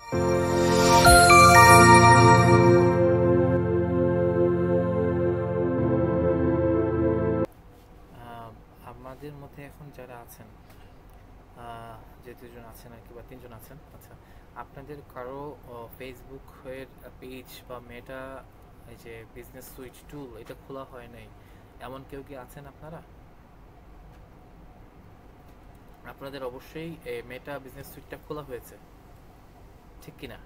আমাদের মধ্যে এখন যারা আছেন, যে দুজন আছেন আর কি, বা তিনজন আছেন, আচ্ছা, আপনাদের কারো ফেসবুক এর পেজ বা মেটা এই যে বিজনেস সুইচ টুল এটা খোলা হয় নাই, এমন কেউ কি আছেন আপনারা? আপনাদের অবশ্যই মেটা বিজনেস সুইটটা খোলা হয়েছে, ঠিক কিনা?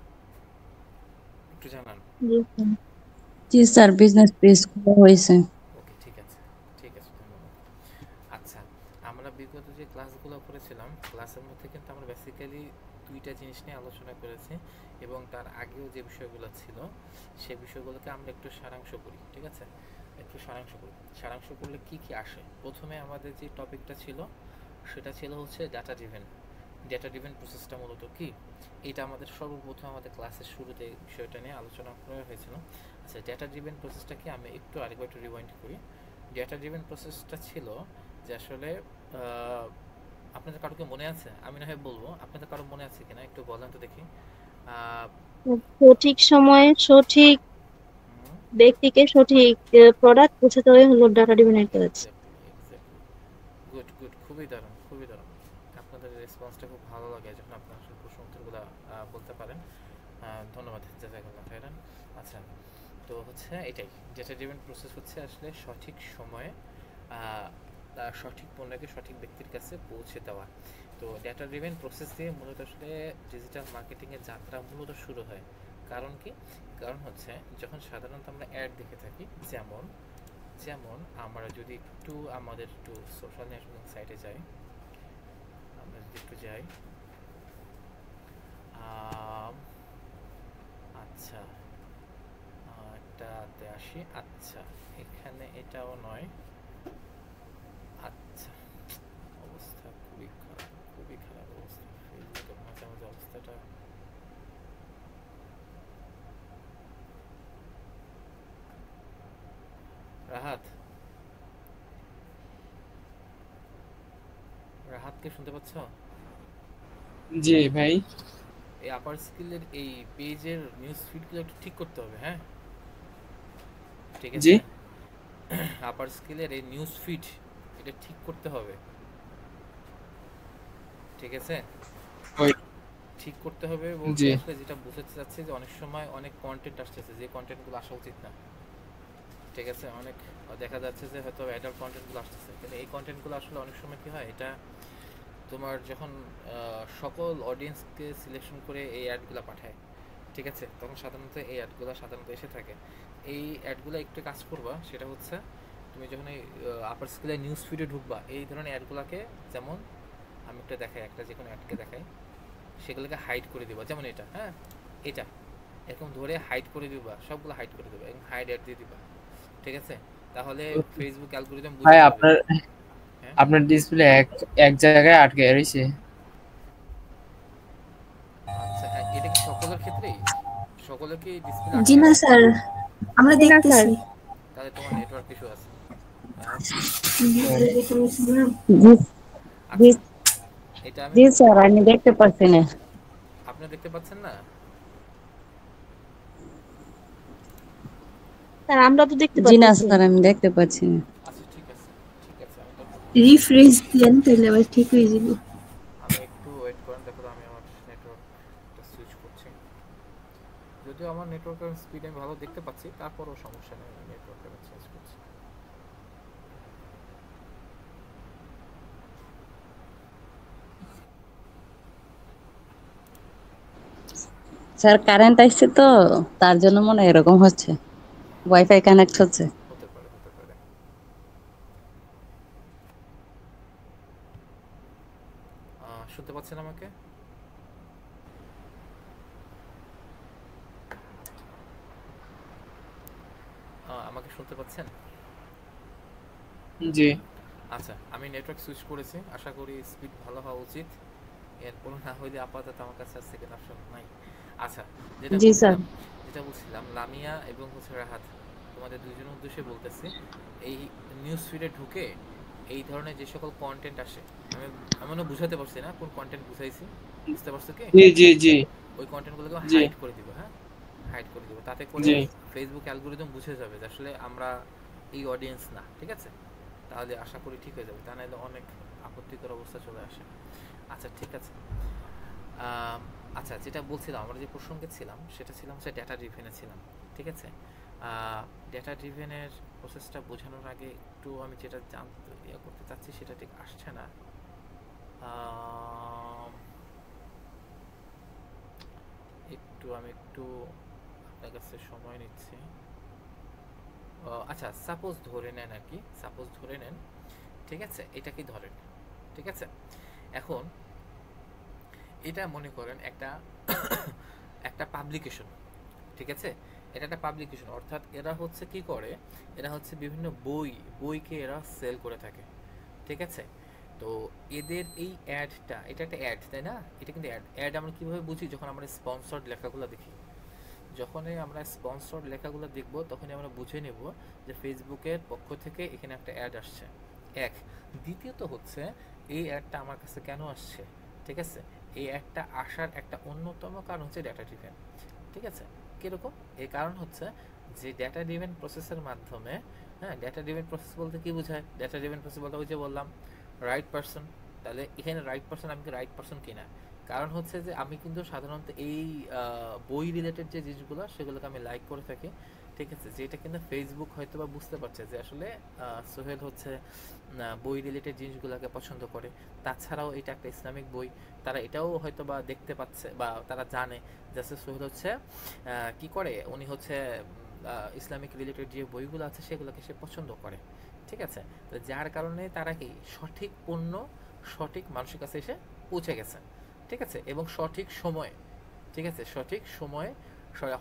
একটু জানান। জি স্যার। জি স্যার, বিজনেস পেজ খোলা হয়েছে। ওকে, ঠিক আছে, ঠিক আছে, ধন্যবাদ। আচ্ছা, আমরা বিগত যে ক্লাসগুলো করেছিলাম, ক্লাসের মধ্যে কিন্তু আমরা বেসিক্যালি দুইটা জিনিস নিয়ে আলোচনা করেছি, এবং তার আগেও যে বিষয়গুলো ছিল সেই বিষয়গুলোকে আমরা একটু সারাংশ করি, ঠিক আছে? একটু সারাংশ করি। সারাংশ করলে কি কি আসে? প্রথমে আমাদের যে টপিকটা ছিল সেটা ছিল হচ্ছে ডাটা ড্রিভেন। ডেটা ড্রিভেন প্রসেসটা মূলত কি, এটা আমাদের সর্বপ্রথম আমাদের ক্লাসের শুরুতে বিষয়টা নিয়ে আলোচনা করা হয়েছিল। আচ্ছা, ডেটা ড্রিভেন প্রসেসটা কি, আমি একটু আরেকবার একটু রিওয়াইন্ড করি। ডেটা ড্রিভেন প্রসেসটা ছিল যে আসলে আপনাদের কারো কি মনে আছে? আমি না হয় বলবো, আপনাদের কারো মনে আছে কিনা একটু বলেন তো দেখি। সঠিক সময়ে সঠিক ব্যক্তিকে সঠিক প্রোডাক্ট পৌঁছে দেওয়াই হলো ডাটা ড্রিভেন কাজ। গুড গুড, খুবই দারুণ, খুবই দারুণ। আপনাদের রেসপন্সটা খুব ভালো লাগে যখন আপনারা আসলে প্রশ্ন উত্তরগুলো বলতে পারেন। ধন্যবাদ, জাযাকাল্লাহ খাইরান। আচ্ছা, তো হচ্ছে এটাই ডেটা ড্রিভেন প্রসেস, হচ্ছে আসলে সঠিক সময়ে সঠিক পণ্যকে সঠিক ব্যক্তির কাছে পৌঁছে দেওয়া। তো ডেটা ড্রিভেন প্রসেস দিয়ে মূলত আসলে ডিজিটাল মার্কেটিংয়ের যাত্রা মূলত শুরু হয়। কারণ কি? কারণ হচ্ছে যখন সাধারণত আমরা অ্যাড দেখে থাকি, যেমন যেমন আমরা যদি একটু আমাদের একটু সোশ্যাল নেটওয়ার্কিং সাইটে যাই, আমরা যদি একটু যাই, আচ্ছা, একটাতে আসি। আচ্ছা, এখানে এটাও নয়। আচ্ছা, অবস্থা খুবই খারাপ, খুবই খারাপ অবস্থা। ফেসবুকের মাঝে মাঝে অবস্থাটা, রাহাত, রাহাতকে শুনতে পাচ্ছ? জি ভাই। এই আপার স্কিলের এই পেজের নিউজ ফিডগুলো একটু ঠিক করতে হবে, হ্যাঁ? ঠিক জি আছে, আপার স্কিলের এই নিউজ ফিড এটা ঠিক করতে হবে, ঠিক আছে? ওই ঠিক করতে হবে বলতে জি আসলে যেটা বোঝাতে চাচ্ছে যে অনেক সময় অনেক কন্টেন্ট আসতেছে যে কন্টেন্টগুলো আসা উচিত না, ঠিক আছে? অনেক দেখা যাচ্ছে যে হয়তো অ্যাডাল্ট কন্টেন্টগুলো আসতেছে, কিন্তু এই কন্টেন্টগুলো আসলে অনেক সময় কি হয়, এটা তোমার যখন সকল অডিয়েন্সকে সিলেকশন করে এই অ্যাডগুলো পাঠায়, ঠিক আছে, তখন সাধারণত এই অ্যাডগুলো সাধারণত এসে থাকে। এই অ্যাডগুলো একটু কাজ করবা, সেটা হচ্ছে তুমি যখন এই আপার স্কেলে নিউজ ফিডে ঢুকবা, এই ধরনের অ্যাডগুলোকে, যেমন আমি একটা দেখাই, একটা যে কোনো অ্যাডকে দেখাই, সেগুলোকে হাইড করে দিবা, যেমন এটা, হ্যাঁ, এটা এরকম ধরে হাইড করে দিবা, সবগুলো হাইড করে দিবা এবং হাইড অ্যাড দিয়ে দিবা, ঠিক আছে? তাহলে ফেসবুক অ্যালগরিদম ভাই, বুঝে যাবে। আপনার হ্যাঁ, আপনার ডিসপ্লে এক এক জায়গায় আটকে রয়েছে। আচ্ছা, এটা কি সকলের ক্ষেত্রেই, সকলের কি ডিসপ্লে জি আটকে না আছে? স্যার, আমরা জি না স্যার। দেখতেছি। তাহলে তোমার নেটওয়ার্ক ইস্যু আছে। রাহাত, জি জি আচ্ছা, এটা আমি জি স্যার, আমি দেখতে পাচ্ছি না। আপনি দেখতে পাচ্ছেন না? স্যার আমরা তো দেখতে জি না পাচ্ছি। স্যার, আমি দেখতে পাচ্ছি না। আচ্ছা, ঠিক আছে, ঠিক আছে, আমি তারপর রিফ্রেশ দেন তাহলে আবার ঠিক হয়ে যাবে। আমি একটু ওয়েট করেন, দেখো তো আমি আমার নেটওয়ার্কটা সুইচ করছি। যদিও আমার নেটওয়ার্কের স্পিড আমি ভালো দেখতে পাচ্ছি, তারপরও সমস্যা নেই, আমি নেটওয়ার্কটা চেঞ্জ করছি। স্যার, কারেন্ট আসছে তো, তার জন্য মনে হয় এরকম হচ্ছে, ওয়াইফাই কানেক্ট হচ্ছে। হতে পারে, হতে পারে। শুনতে পাচ্ছেন আমাকে? আমাকে শুনতে পাচ্ছেন? জি আচ্ছা, আমি নেটওয়ার্ক সুইচ করেছি, আশা করি স্পিড ভালো হওয়া উচিত। এরপর না হইলে আপাতত আমার কাছে আর সেকেন্ড অপশন নাই। আচ্ছা, যেটা জি স্যার। বলছিলাম, লামিয়া এবং হচ্ছে রাহাত, তোমাদের দুইজনের উদ্দেশ্যে বলতেছি, এই নিউজ ফিডে ঢুকে এই ধরনের যে সকল কন্টেন্ট আসে, আমি এমনও বুঝাতে পারছি না কোন কন্টেন্ট বুঝাইছি, বুঝতে পারছো কি? জি জি জি ওই কন্টেন্টগুলোকে জি হাইড করে দিব, হ্যাঁ, হাইড করে দিব, তাতে করে জি ফেসবুক অ্যালগোরিদম বুঝে যাবে যে আসলে আমরা এই অডিয়েন্স না, ঠিক আছে, তাহলে আশা করি ঠিক হয়ে যাবে, তা নাহলে অনেক আপত্তিকর অবস্থা চলে আসে। আচ্ছা ঠিক আছে। আম, আচ্ছা, যেটা বলছিলাম, আমরা যে প্রসঙ্গে ছিলাম সেটা ছিলাম হচ্ছে ডেটা ড্রিভেনে ছিলাম, ঠিক আছে। ডেটা ড্রিভেনের প্রসেসটা বোঝানোর আগে একটু আমি যেটা জানতে করতে চাচ্ছি সেটা ঠিক আসছে না। আম, আমি একটু আপনার কাছে সময় নিচ্ছি। আচ্ছা, সাপোজ ধরে নেন আর কি, সাপোজ ধরে নেন, ঠিক আছে, এটা কি ধরেন, ঠিক আছে। এখন এটা মনে করেন একটা একটা পাবলিকেশন, ঠিক আছে, এটা একটা পাবলিকেশন, অর্থাৎ এরা হচ্ছে কি করে, এরা হচ্ছে বিভিন্ন বইকে এরা সেল করে থাকে, ঠিক আছে। তো এদের এই অ্যাডটা, এটা একটা অ্যাড, তাই না, এটা কিন্তু অ্যাড আমরা কীভাবে বুঝি, যখন আমরা স্পন্সর্ড লেখাগুলো দেখি, যখনই আমরা স্পন্সর্ড লেখাগুলো দেখব তখনই আমরা বুঝে নেব যে ফেসবুকের পক্ষ থেকে এখানে একটা অ্যাড আসছে, এক। দ্বিতীয়ত হচ্ছে এই অ্যাডটা আমার কাছে কেন আসছে, ঠিক আছে, এই অ্যাডটা আসার একটা অন্যতম কারণ হচ্ছে ডেটা ড্রিভেন, ঠিক আছে। কীরকম? এই কারণ হচ্ছে যে ডেটা ড্রিভেন প্রসেসের মাধ্যমে, হ্যাঁ, ডেটা ড্রিভেন প্রসেস বলতে কি বোঝায়, ডেটা ড্রিভেন প্রসেস বলতে ওই যে বললাম রাইট পারসন, তাহলে এখানে রাইট পারসন, আমি কি রাইট পারসন কিনা, কারণ হচ্ছে যে আমি কিন্তু সাধারণত এই বই রিলেটেড যে জিনিসগুলো সেগুলোকে আমি লাইক করে থাকি, ঠিক আছে, যেটা কিন্তু ফেসবুক হয়তো বা বুঝতে পারছে যে আসলে সোহেল হচ্ছে বই রিলেটেড জিনিসগুলোকে পছন্দ করে, তাছাড়াও এটা একটা ইসলামিক বই, তারা এটাও হয়তো বা দেখতে পাচ্ছে বা তারা জানে যে সোহেল হচ্ছে কি করে, উনি হচ্ছে ইসলামিক রিলেটেড যে বইগুলো আছে সেগুলোকে সে পছন্দ করে, ঠিক আছে। তো যার কারণে তারা কি সঠিক পণ্য সঠিক মানুষের কাছে এসে পৌঁছে গেছে, ঠিক আছে, এবং সঠিক সময়ে, ঠিক আছে, সঠিক সময়ে।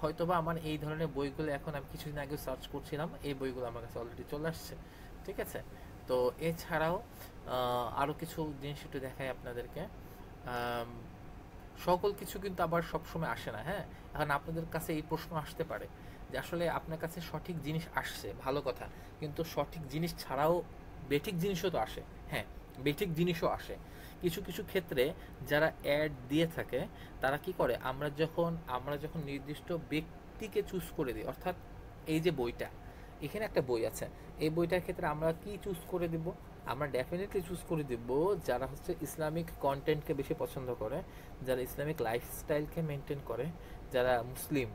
হয়তো বা আমার এই ধরনের বইগুলো এখন আমি কিছুদিন আগে সার্চ করছিলাম, এই বইগুলো আমার কাছে অলরেডি চলে আসছে, ঠিক আছে। তো এছাড়াও আরও কিছু জিনিস একটু দেখাই আপনাদেরকে। সকল কিছু কিন্তু আবার সবসময় আসে না, হ্যাঁ। এখন আপনাদের কাছে এই প্রশ্ন আসতে পারে যে আসলে আপনার কাছে সঠিক জিনিস আসছে, ভালো কথা, কিন্তু সঠিক জিনিস ছাড়াও বেঠিক জিনিসও তো আসে, হ্যাঁ, বেঠিক জিনিসও আসে। কিছু কিছু ক্ষেত্রে যারা অ্যাড দিয়ে থাকে তারা কি করে, আমরা যখন নির্দিষ্ট ব্যক্তিকে চুজ করে দিই, অর্থাৎ এই যে বইটা, এখানে একটা বই আছে, এই বইটার ক্ষেত্রে আমরা কি চুজ করে দিব, আমরা ডেফিনেটলি চুজ করে দিব যারা হচ্ছে ইসলামিক কন্টেন্টকে বেশি পছন্দ করে, যারা ইসলামিক লাইফস্টাইলকে মেনটেন করে, যারা মুসলিম,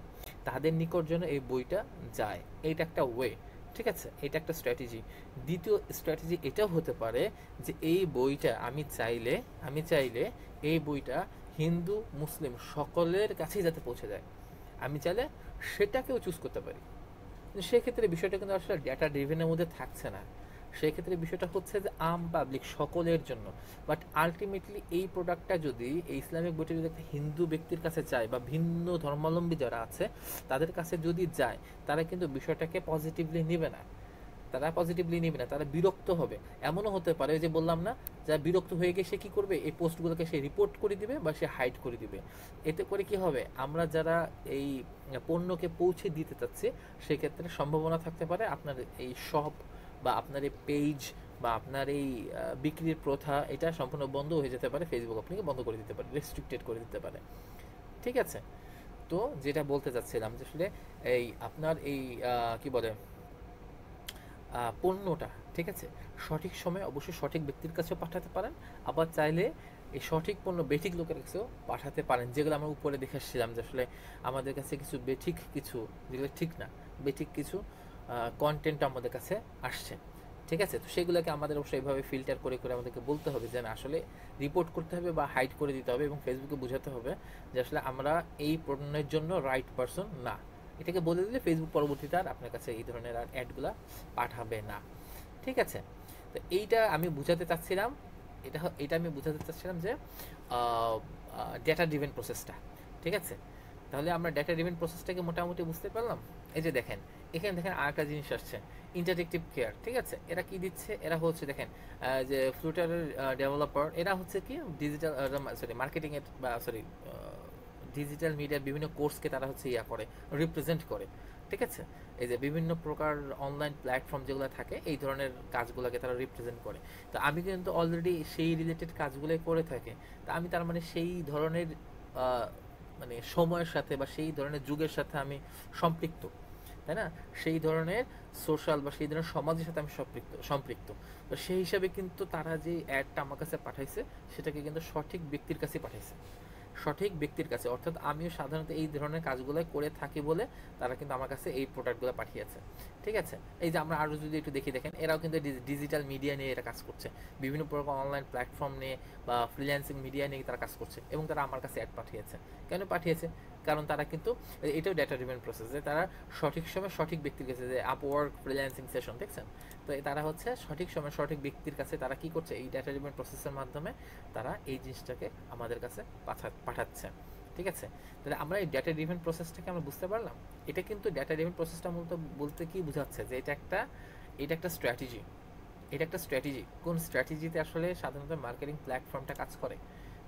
তাদের নিকট যেন এই বইটা যায়, এইটা একটা ওয়ে, ঠিক আছে, এটা একটা স্ট্র্যাটেজি। দ্বিতীয় স্ট্র্যাটেজি এটাও হতে পারে যে এই বইটা আমি চাইলে এই বইটা হিন্দু মুসলিম সকলের কাছেই যাতে পৌঁছে যায়, আমি চাইলে সেটাকেও চুজ করতে পারি। সেক্ষেত্রে বিষয়টা কিন্তু আসলে ডেটা ড্রিভেনের মধ্যে থাকছে না, সেক্ষেত্রে বিষয়টা হচ্ছে যে আম পাবলিক সকলের জন্য। বাট আলটিমেটলি এই প্রোডাক্টটা যদি এই ইসলামিক বইটা যদি একটা হিন্দু ব্যক্তির কাছে যায় বা ভিন্ন ধর্মাবলম্বী যারা আছে তাদের কাছে যদি যায়, তারা কিন্তু বিষয়টাকে পজিটিভলি নেবে না, তারা বিরক্ত হবে। এমনও হতে পারে যে বললাম না, যারা বিরক্ত হয়ে গিয়ে সে কী করবে, এই পোস্টগুলোকে সে রিপোর্ট করে দিবে বা সে হাইড করে দিবে। এতে করে কি হবে, আমরা যারা এই পণ্যকে পৌঁছে দিতে চাচ্ছি সেক্ষেত্রে সম্ভাবনা থাকতে পারে আপনার এই শপ বা আপনার এই পেজ বা আপনার এই বিক্রির প্রথা এটা সম্পূর্ণ বন্ধ হয়ে যেতে পারে, ফেসবুক আপনাকে বন্ধ করে দিতে পারে, রেস্ট্রিক্টেড করে দিতে পারে, ঠিক আছে। তো যেটা বলতে চাচ্ছিলাম যে আসলে এই আপনার এই কি বলে পণ্যটা, ঠিক আছে, সঠিক সময়ে অবশ্যই সঠিক ব্যক্তির কাছেও পাঠাতে পারেন, আবার চাইলে এই সঠিক পণ্য বেঠিক লোকের কাছেও পাঠাতে পারেন, যেগুলো আমরা উপরে দেখে আসছিলাম যে আসলে আমাদের কাছে কিছু বেঠিক কিছু, যেগুলো ঠিক না, বেঠিক কিছু কন্টেন্ট আমাদের কাছে আসছে, ঠিক আছে। তো সেগুলোকে আমাদের অবশ্যই এইভাবে ফিল্টার করে করে আমাদেরকে বলতে হবে যে না, আসলে রিপোর্ট করতে হবে বা হাইড করে দিতে হবে, এবং ফেসবুকে বোঝাতে হবে যে আসলে আমরা এই পণ্যের জন্য রাইট পারসন না, এটাকে বলে দিলে ফেসবুক পরবর্তীতে আর আপনার কাছে এই ধরনের আর অ্যাডগুলো পাঠাবে না, ঠিক আছে। তো এইটা আমি বোঝাতে চাচ্ছিলাম, এটা আমি বোঝাতে চাচ্ছিলাম যে ডেটা ড্রিভেন প্রসেসটা, ঠিক আছে। তাহলে আমরা ডেটা ড্রিভেন প্রসেসটাকে মোটামুটি বুঝতে পারলাম। এই যে দেখেন, এখানে দেখেন আরেকটা জিনিস আসছে, ইন্টারেক্টিভ কেয়ার, ঠিক আছে। এরা কি দিচ্ছে, এরা হচ্ছে দেখেন যে ফ্লুটারের ডেভেলপার, এরা হচ্ছে কি ডিজিটাল মার্কেটিংয়ের বা ডিজিটাল মিডিয়ার বিভিন্ন কোর্সকে তারা হচ্ছে করে রিপ্রেজেন্ট করে, ঠিক আছে। এই যে বিভিন্ন প্রকার অনলাইন প্ল্যাটফর্ম যেগুলো থাকে এই ধরনের কাজগুলোকে তারা রিপ্রেজেন্ট করে। তো আমি কিন্তু অলরেডি সেই রিলেটেড কাজগুলোই করে থাকি, তা আমি তার মানে সেই ধরনের মানে সময়ের সাথে বা সেই ধরনের যুগের সাথে আমি সম্পৃক্ত, তাই না? সেই ধরনের সোশ্যাল বা সেই ধরনের সমাজের সাথে আমি সম্পৃক্ত। তো সেই হিসাবে কিন্তু তারা যে অ্যাডটা আমার কাছে পাঠাইছে সেটাকে কিন্তু সঠিক ব্যক্তির কাছে পাঠাইছে, সঠিক ব্যক্তির কাছে। অর্থাৎ আমিও সাধারণত এই ধরনের কাজগুলো করে থাকি বলে তারা কিন্তু আমার কাছে এই প্রোডাক্টগুলো পাঠিয়েছে, ঠিক আছে? এই যে আমরা আরও যদি একটু দেখি, দেখেন এরাও কিন্তু ডিজিটাল মিডিয়া নিয়ে এরা কাজ করছে, বিভিন্ন প্রকার অনলাইন প্ল্যাটফর্ম নিয়ে বা ফ্রিল্যান্সিং মিডিয়া নিয়ে তারা কাজ করছে, এবং তারা আমার কাছে অ্যাড পাঠিয়েছে। কেন পাঠিয়েছে? কারণ তারা কিন্তু এটাও ডেটা ড্রিভেন প্রসেস, যে তারা সঠিক সময় সঠিক ব্যক্তির কাছে, যে আপওয়ার্ক ফ্রিল্যান্সিং সেশন দেখছেন, তো তারা হচ্ছে সঠিক সময় সঠিক ব্যক্তির কাছে তারা কি করছে, এই ডেটা ড্রিভেন প্রসেসের মাধ্যমে তারা এই জিনিসটাকে আমাদের কাছে পাঠাচ্ছে, ঠিক আছে? তাহলে আমরা এই ডেটা ড্রিভেন প্রসেসটাকে আমরা বুঝতে পারলাম। এটা কিন্তু ডেটা ড্রিভেন প্রসেসটা মূলত বলতে কি বোঝাচ্ছে, যে এটা একটা স্ট্র্যাটেজি, এটা একটা স্ট্র্যাটেজি। কোন স্ট্র্যাটেজিতে আসলে সাধারণত মার্কেটিং প্ল্যাটফর্মটা কাজ করে,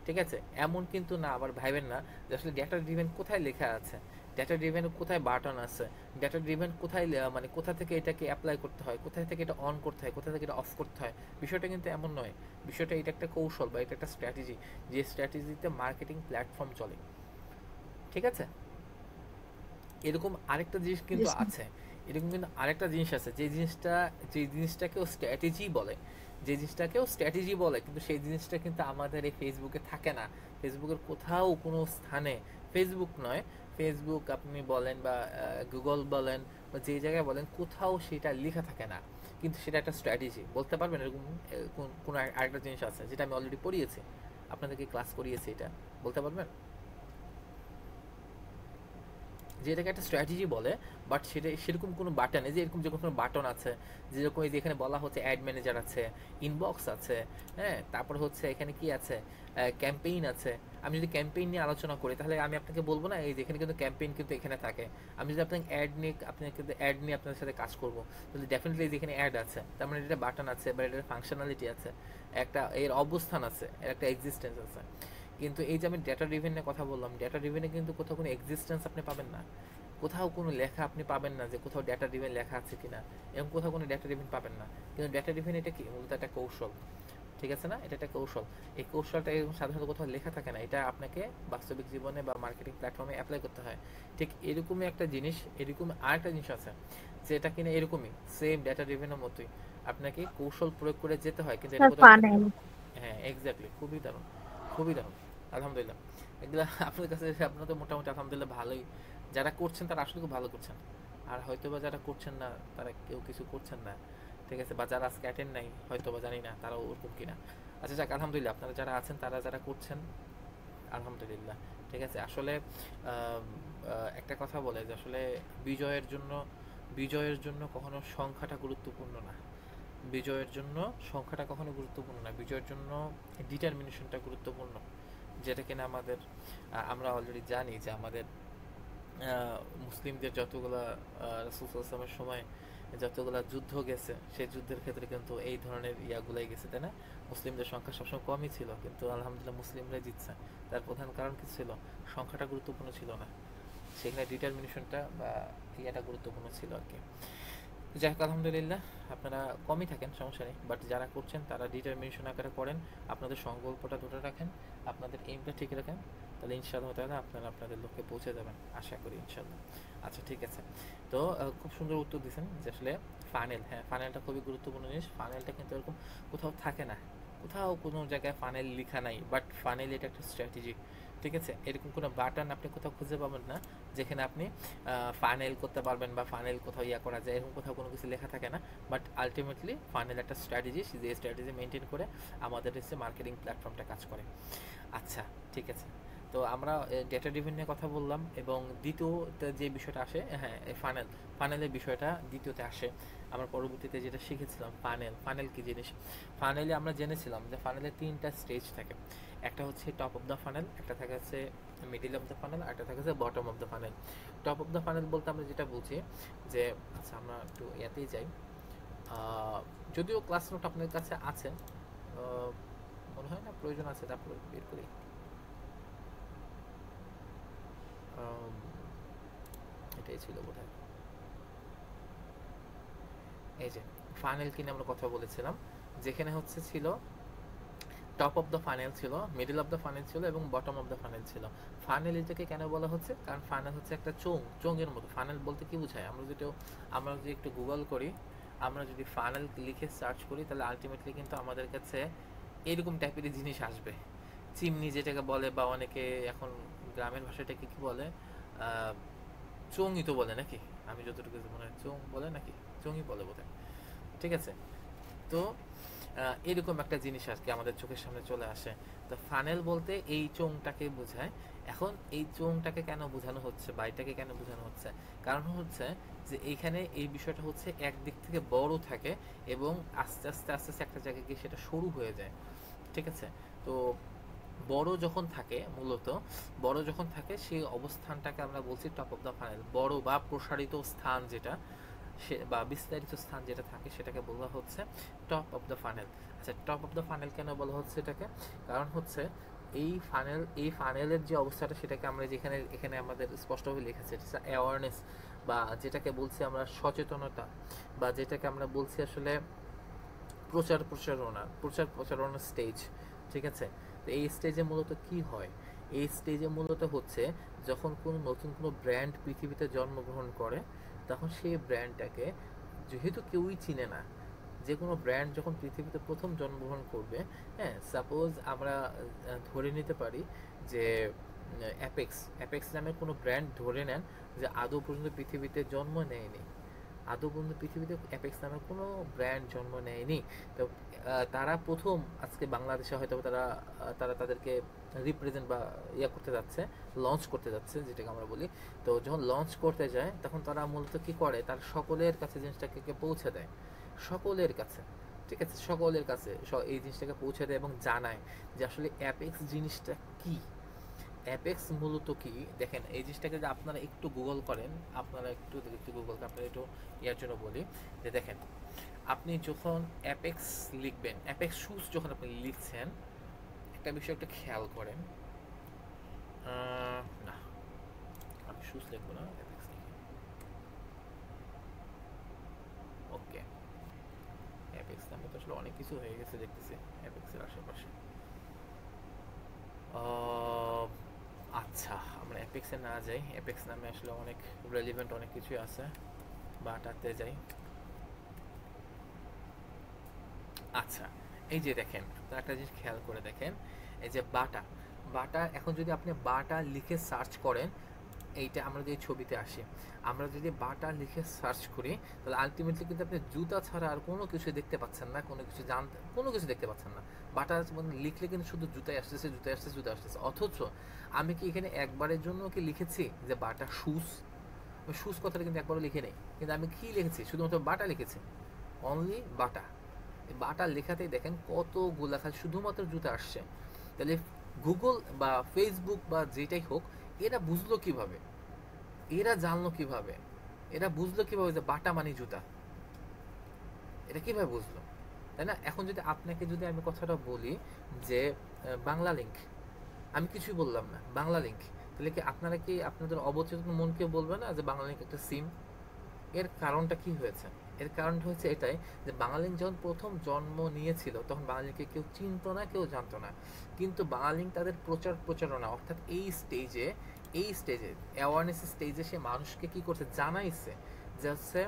ঠিক আছে? এমন কিন্তু না, আবার ভাইবেন না যে আসলে ডেটা ড্রিভেন কোথায় লেখা আছে, ডেটা ড্রিভেন কোথায় বাটন আছে, ডেটা ড্রিভেন কোথায় মানে কোথা থেকে এটাকে অ্যাপ্লাই করতে হয়, কোথা থেকে এটা অন করতে হয়, কোথা থেকে এটা অফ করতে হয়। বিষয়টা কিন্তু এমন নয়, বিষয়টা এটা একটা কৌশল বা এটা একটা স্ট্র্যাটেজি, যে স্ট্র্যাটেজিতে মার্কেটিং প্ল্যাটফর্ম চলে, ঠিক আছে? এরকম আরেকটা জিনিস কিন্তু Yes, ma'am. আছে, এরকম কিন্তু আরেকটা জিনিস আছে, যে জিনিসটাকেও স্ট্র্যাটেজি বলে, যে জিনিসটাকেও স্ট্র্যাটেজি বলে, কিন্তু সেই জিনিসটা কিন্তু আমাদের এই ফেসবুকে থাকে না। ফেসবুকের কোথাও কোনো স্থানে, ফেসবুক নয়, ফেসবুক আপনি বলেন বা গুগল বলেন বা যে জায়গায় বলেন, কোথাও সেটা লেখা থাকে না, কিন্তু সেটা একটা স্ট্র্যাটেজি। বলতে পারবেন এরকম কোন আরেকটা জিনিস আছে যেটা আমি অলরেডি পড়িয়েছি, আপনাদেরকে ক্লাস করিয়েছি, এটা বলতে পারবেন? যে এটাকে একটা স্ট্র্যাটেজি বলে, বাট সেরকম কোনো বাটন নেই, যে এরকম যখন কোনো বাটন আছে, যেরকম এই যে এখানে বলা হচ্ছে অ্যাড ম্যানেজার আছে, ইনবক্স আছে, হ্যাঁ, তারপর হচ্ছে এখানে কি আছে, ক্যাম্পেইন আছে। আমি যদি ক্যাম্পেইন নিয়ে আলোচনা করি, তাহলে আমি আপনাকে বলবো না এই যে এখানে কিন্তু ক্যাম্পেইন কিন্তু এখানে থাকে। আমি যদি আপনাকে অ্যাড নিয়ে আপনাদের সাথে কাজ করবো, তাহলে ডেফিনেটলি যেখানে অ্যাড আছে, তার মানে এটা বাটন আছে বা এটার ফাংশনালিটি আছে, একটা এর অবস্থান আছে, এর একটা এক্সিস্টেন্স আছে। কিন্তু এই যে আমি ডেটা ড্রিভেনের কথা বললাম, ডেটা ড্রিভেনে কিন্তু কোথাও কোনো এক্সিস্টেন্স আপনি পাবেন না, কোথাও কোনো লেখা আপনি পাবেন না যে কোথাও ডেটা ড্রিভেন লেখা আছে কিনা, এরকম কোথাও কোনো ডেটা ড্রিভেন পাবেন না। কিন্তু ডেটা ড্রিভেন এটা কি, মূলত একটা কৌশল, ঠিক আছে না? এটা একটা কৌশল। এই কৌশলটা এরকম সাধারণত কোথাও লেখা থাকে না, এটা আপনাকে বাস্তবিক জীবনে বা মার্কেটিং প্ল্যাটফর্মে অ্যাপ্লাই করতে হয়। ঠিক এরকমই একটা জিনিস, এরকম আরেকটা জিনিস আছে যেটা কিনা এরকমই সেম ডেটা ড্রিভেনের মতোই, আপনাকে কৌশল প্রয়োগ করে যেতে হয়, কিন্তু এটা স্যার কোথাও লেখা থাকে ফানেল। না। হ্যাঁ, এক্স্যাক্টলি, খুবই দারুণ, খুবই দারুণ, আলহামদুলিল্লাহ। এগুলো আপনাদের কাছে, আপনারা তো মোটামুটি আলহামদুলিল্লাহ ভালোই, যারা করছেন তারা আসলে খুব ভালো করছেন, আর হয়তো বা যারা করছেন না তারা কেউ কিছু করছেন না, ঠিক আছে? বা যারা আজকে অ্যাটেন্ড নাই হয়তো বা জানি না তারাও ওরকম কিনা। আচ্ছা যাক, আলহামদুলিল্লাহ আপনারা যারা আছেন, যারা করছেন, আলহামদুলিল্লাহ, ঠিক আছে? আসলে একটা কথা বলে যে আসলে বিজয়ের জন্য কখনো সংখ্যাটা গুরুত্বপূর্ণ না, বিজয়ের জন্য সংখ্যাটা কখনো গুরুত্বপূর্ণ না, বিজয়ের জন্য ডিটারমিনেশনটা গুরুত্বপূর্ণ। যেটা কিনা আমরা অলরেডি জানি যে আমাদের মুসলিমদের যতগুলা রাসূল সাল্লাল্লাহু আলাইহি ওয়াসাল্লামের সময় যতগুলা যুদ্ধ গেছে, সেই যুদ্ধের ক্ষেত্রে কিন্তু এই ধরনের ইয়াগুলাই গেছে, তাই না? মুসলিমদের সংখ্যা সবসময় কমই ছিল, কিন্তু আলহামদুলিল্লাহ মুসলিমরাই জিতছে। তার প্রধান কারণ কি ছিল? সংখ্যাটা গুরুত্বপূর্ণ ছিল না, সেখানে ডিটারমিনেশনটা বা ইয়াটা গুরুত্বপূর্ণ ছিল আর কি। যাই হোক, আলহামদুলিল্লাহ আপনারা কমই থাকেন, সমস্যা নেই, বাট যারা করছেন তারা ডিটারমিনেশন আকারে করেন, আপনাদের সংকল্পটা ধরে রাখেন, আপনাদের এইমটা ঠিক রাখেন, তাহলে ইনশাআল্লাহ তাআলা আপনারা আপনাদের লক্ষ্যে পৌঁছে যাবেন, আশা করি ইনশাআল্লাহ। আচ্ছা ঠিক আছে, তো খুব সুন্দর উত্তর দিয়েছেন যে আসলে ফানেল, হ্যাঁ ফানেলটা খুবই গুরুত্বপূর্ণ জিনিস। ফানেলটা কিন্তু এরকম কোথাও থাকে না, কোথাও কোনো জায়গায় ফানেল লেখা নাই, বাট ফানেল এটা একটা স্ট্র্যাটেজি, ঠিক আছে? এরকম কোনো বাটন আপনি কোথাও খুঁজে পাবেন না যেখানে আপনি ফানেল করতে পারবেন বা ফানেল কোথাও ইয়া করা যায়, এরকম কোথাও কোনো কিছু লেখা থাকে না। বাট আলটিমেটলি ফানেল একটা স্ট্র্যাটেজি, যে স্ট্র্যাটেজি মেনটেন করে আমাদের হচ্ছে মার্কেটিং প্ল্যাটফর্মটা কাজ করে। আচ্ছা ঠিক আছে, তো আমরা ডেটা ড্রিভেন নিয়ে কথা বললাম, এবং দ্বিতীয়তে যে বিষয়টা আসে, হ্যাঁ ফানেলের বিষয়টা দ্বিতীয়তে আসে। আমরা পরবর্তীতে যেটা শিখেছিলাম, ফানেল কি জিনিস। ফানেলে আমরা জেনেছিলাম যে ফানেলের 3টা স্টেজ থাকে, একটা হচ্ছে টপ অফ দ্য ফানেল, একটা থাকে হচ্ছে মিডিল অফ দ্য ফানেল, আর একটা থাকে হচ্ছে bottom of the funnel. Top of the funnel বলতে আমরা যেটা বুঝি যে, আচ্ছা আমরা একটু ইয়াতেই যাই, যদিও ক্লাস নোট আপনাদের কাছে আছে, মনে হয় না প্রয়োজন আছে, তারপরে বের করি। এটাই ছিল বোধহয়, এই যে ফানেল কিনে আমরা কথা বলেছিলাম, যেখানে হচ্ছে ছিল টপ অফ দ্য ফানেল ছিল, মিডল অফ দ্য ফানেল ছিল এবং বটম অফ দ্য ফানেল ছিল। ফানেল এটাকে কেন বলা হচ্ছে? কারণ ফানেল হচ্ছে একটা চোঙের মতো। ফানেল বলতে কি বোঝায়? আমরা যদি একটু গুগল করি, আমরা যদি ফানেল লিখে সার্চ করি, তাহলে আলটিমেটলি কিন্তু আমাদের কাছে এরকম টাইপের জিনিস আসবে। চিমনি যেটাকে বলে, বা অনেকে এখন গ্রামের ভাষাটাকে কি বলে, চোঙই তো বলে নাকি, আমি যতটুকু মনে হয় চোঙ বলে নাকি, চোঙই বলে বোধহয়। ঠিক আছে, তো এরকম একটা জিনিস আর কি আমাদের চোখের সামনে চলে আসে। তো ফানেল বলতে এই চোঙটাকে বোঝায়। এখন এই চোঙটাকে কেন বোঝানো হচ্ছে বা এটাকে কেন বোঝানো হচ্ছে? কারণ হচ্ছে যে এইখানে এই বিষয়টা হচ্ছে একদিক থেকে বড় থাকে এবং আস্তে আস্তে আস্তে আস্তে একটা জায়গায় গিয়ে সেটা সরু হয়ে যায়। ঠিক আছে, তো বড় যখন থাকে, মূলত বড় যখন থাকে সেই অবস্থানটাকে আমরা বলছি টপ অফ দ্য ফানেল। বড় বা প্রসারিত স্থান যেটা, সে বা বিস্তারিত স্থান যেটা থাকে সেটাকে বলা হচ্ছে টপ অফ দ্য ফানেল। আচ্ছা, টপ অফ দ্য ফানেল কেন বলা হচ্ছে এটাকে? কারণ হচ্ছে এই ফানেলের যে অবস্থাটা, সেটাকে আমরা এখানে আমাদের স্পষ্টভাবে লেখা আছে, এটা অ্যাওয়ারনেস, বা যেটাকে বলছি আমরা সচেতনতা, বা যেটাকে আমরা বলছি আসলে প্রচারণার স্টেজ। ঠিক আছে, তো এই স্টেজে মূলত কি হয়? এই স্টেজে মূলত হচ্ছে যখন কোনো নতুন কোনো ব্র্যান্ড পৃথিবীতে জন্মগ্রহণ করে, তখন সেই ব্র্যান্ডটাকে যেহেতু কেউই চিনে না, যে কোনো ব্র্যান্ড যখন পৃথিবীতে প্রথম জন্মগ্রহণ করবে, হ্যাঁ, সাপোজ আমরা ধরে নিতে পারি যে অ্যাপেক্স নামের কোনো ব্র্যান্ড ধরে নেন যে আদৌ পর্যন্ত পৃথিবীতে জন্ম নেয়নি, আদৌ পর্যন্ত পৃথিবীতে অ্যাপেক্স নামের কোনো ব্র্যান্ড জন্ম নেয়নি। তো তারা প্রথম আজকে বাংলাদেশে হয়তো তারা তাদেরকে রিপ্রেজেন্ট বা করতে যাচ্ছে, লঞ্চ করতে যাচ্ছে যেটাকে আমরা বলি। তো যখন লঞ্চ করতে যায়, তখন তারা মূলত কি করে? তার সকলের কাছে জিনিসটাকে পৌঁছে দেয়, সকলের কাছে। ঠিক আছে, সকলের কাছে এই জিনিসটাকে পৌঁছে দেয় এবং জানায় যে আসলে অ্যাপেক্স জিনিসটা কি। অ্যাপেক্স মূলত কি দেখেন, এই জিনিসটাকে যদি আপনারা একটু গুগল করেন, আপনারা একটু ইয়ার জন্য বলি যে দেখেন, আপনি যখন অ্যাপেক্স লিখবেন, অ্যাপেক্স শুজ যখন আপনি লিখছেন, একটা বিষয় একটু খেয়াল করেন। না, আমি শুজ লিখবো না, অ্যাপেক্স লিখি। ওকে, অ্যাপেক্স নামে তো আসলে অনেক কিছু হয়ে গেছে দেখতেছি অ্যাপেক্সের আশেপাশে। আচ্ছা, আমরা অ্যাপেক্সে না যাই, অ্যাপেক্স নামে আসলে অনেক রেলিভেন্ট অনেক কিছুই আছে, বাটাতে যাই। আচ্ছা, এই যে দেখেন, আপনারা একটা জিনিস খেয়াল করে দেখেন, এই যে বাটা এখন যদি আপনি বাটা লিখে সার্চ করেন, এইটা আমরা যদি ছবিতে আসি, আমরা যদি বাটা লিখে সার্চ করি, তাহলে আলটিমেটলি কিন্তু আপনি জুতা ছাড়া আর কোনো কিছু দেখতে পাচ্ছেন না, কোনো কিছু দেখতে পাচ্ছেন না। বাটা লিখলে কিন্তু শুধু জুতাই আসতেছে। অথচ আমি কি এখানে একবারের জন্য কি লিখেছি যে বাটা শুজ কথাটা কিন্তু একবারও লিখে নেই, কিন্তু আমি কি লিখেছি? শুধুমাত্র বাটা লিখেছি, অনলি বাটা। বাটা লেখাতেই দেখেন কতগুলা খালি শুধুমাত্র জুতা আসছে। তাহলে গুগল বা ফেসবুক বা যেটাই হোক, এরা বুঝলো কিভাবে, এরা জানলো কিভাবে, এরা বুঝলো কিভাবে যে বাটা মানে জুতা? এটা কিভাবে বুঝলো, তাই না? এখন যদি আপনাকে আমি কথাটা বলি যে বাংলা লিঙ্ক, আমি কিছুই বললাম না, বাংলা লিঙ্ক, তাহলে কি আপনাদের অবচেতন মনকে বলবে না যে বাংলা লিঙ্ক একটা সিম? এর কারণটা কি হয়েছে? এর কারণটা হচ্ছে এটাই যে বাংলালিংক যখন প্রথম জন্ম নিয়েছিল, তখন বাংলালিংককে কেউ চিনতো না, কেউ জানতো না। কিন্তু বাংলালিংক তাদের প্রচারণা, অর্থাৎ এই স্টেজে অ্যাওয়ারনেস স্টেজে সে মানুষকে কি করছে? জানাইছে যে হচ্ছে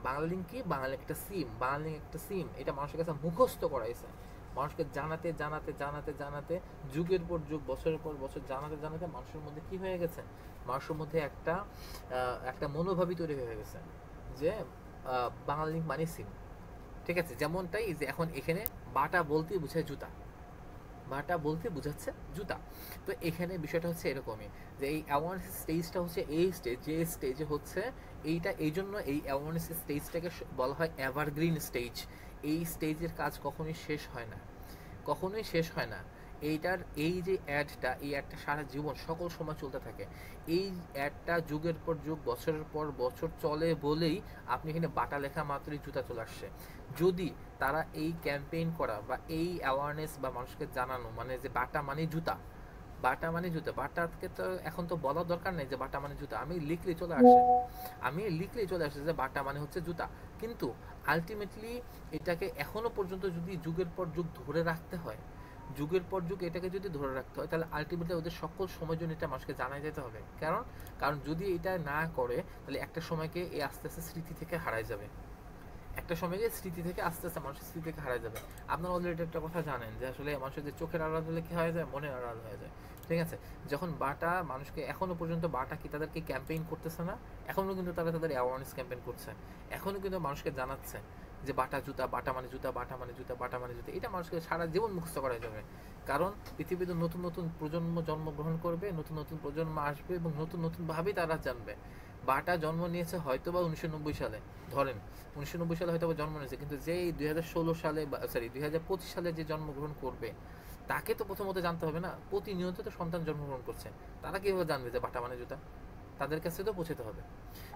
বাংলালিংক কি, বাংলালিংক একটা সিম, এটা মানুষের কাছে মুখস্থ করাইছে। মানুষকে জানাতে যুগের পর যুগ, বছরের পর বছর জানাতে মানুষের মধ্যে কি হয়ে গেছে? মানুষের মধ্যে একটা মনোভাবই তৈরি হয়ে গেছে যে বাংলালিংক মানে সিম। ঠিক আছে, যেমনটাই যে এখন এখানে বাটা বলতে বোঝায় জুতা, বাটা বলতে বোঝাচ্ছে জুতা। তো এখানে বিষয়টা হচ্ছে এরকমই যে এই অ্যাওয়ারনেস স্টেজটা হচ্ছে এই স্টেজ, যে স্টেজে হচ্ছে এইটা, এই জন্য এই অ্যাওয়ারনেস স্টেজটাকে বলা হয় এভারগ্রিন স্টেজ। এই স্টেজের কাজ কখনোই শেষ হয় না। এইটার এই যে অ্যাডটা সারা জীবন সকল সময় চলতে থাকে। এই অ্যাডটা যুগের পর যুগ, বছরের পর বছর চলে বলেই আপনি এখানে বাটা লেখা মাত্রই জুতা চলে আসছে। যদি তারা এই ক্যাম্পেইন করা বা এই অ্যাওয়ারনেস বা মানুষকে জানানো, মানে যে বাটা মানে জুতা, বাটাকে তো এখন তো বলার দরকার নেই যে বাটা মানে জুতা, আমি লিখলেই চলে আসে যে বাটা মানে হচ্ছে জুতা। কিন্তু আলটিমেটলি এটাকে এখনো পর্যন্ত যদি যুগের পর যুগ ধরে রাখতে হয়, যুগের পর যুগ এটাকে যদি ধরে রাখতে হয় তাহলে আলটিমেটলি ওদের সকল সময়ের জন্য এটা মানুষকে জানাই যেতে হবে। কারণ কারণ যদি এটা না করে তাহলে একটা সময়কে এই আস্তে আস্তে স্মৃতি থেকে হারায় যাবে, একটা সময় গিয়ে স্মৃতি থেকে আস্তে আস্তে মানুষের স্মৃতি থেকে হারায় যাবে। আপনারা অলরেডি একটা কথা জানেন যে আসলে মানুষের যে চোখের আড়াল হলে কি হয়ে যায়, মনের আড়াল হয়ে যায়। ঠিক আছে, যখন বাটা মানুষকে এখনো পর্যন্ত বাটা কি তাদেরকে ক্যাম্পেইন করতেছে না, এখনো কিন্তু তারা তাদের অ্যাওয়ারনেস ক্যাম্পেইন করছে, এখনো কিন্তু মানুষকে জানাচ্ছে যে বাটা জুতা, বাটা মানে জুতা, বাটা মানে জুতা, বাটা মানে জুতা। এটা মানুষকে সারা জীবন মুখস্থ করা যাবে, কারণ পৃথিবীতে নতুন নতুন প্রজন্ম জন্মগ্রহণ করবে, নতুন নতুন প্রজন্ম আসবে এবং নতুন নতুন ভাবেই তারা জানবে। বাটা জন্ম নিয়েছে হয়তো বা 1990 সালে, ধরেন 1990 সালে হয়তো বা জন্ম নিয়েছে, কিন্তু যে 2016 সালে সরি 2025 সালে যে জন্মগ্রহণ করবে তাকে তো প্রথমত জানতে হবে না, প্রতিনিয়ত তো সন্তান জন্মগ্রহণ করছে, তারা কীভাবে জানবে যে বাটা মানে জুতা? তাদের কাছে তো পৌঁছাতে হবে।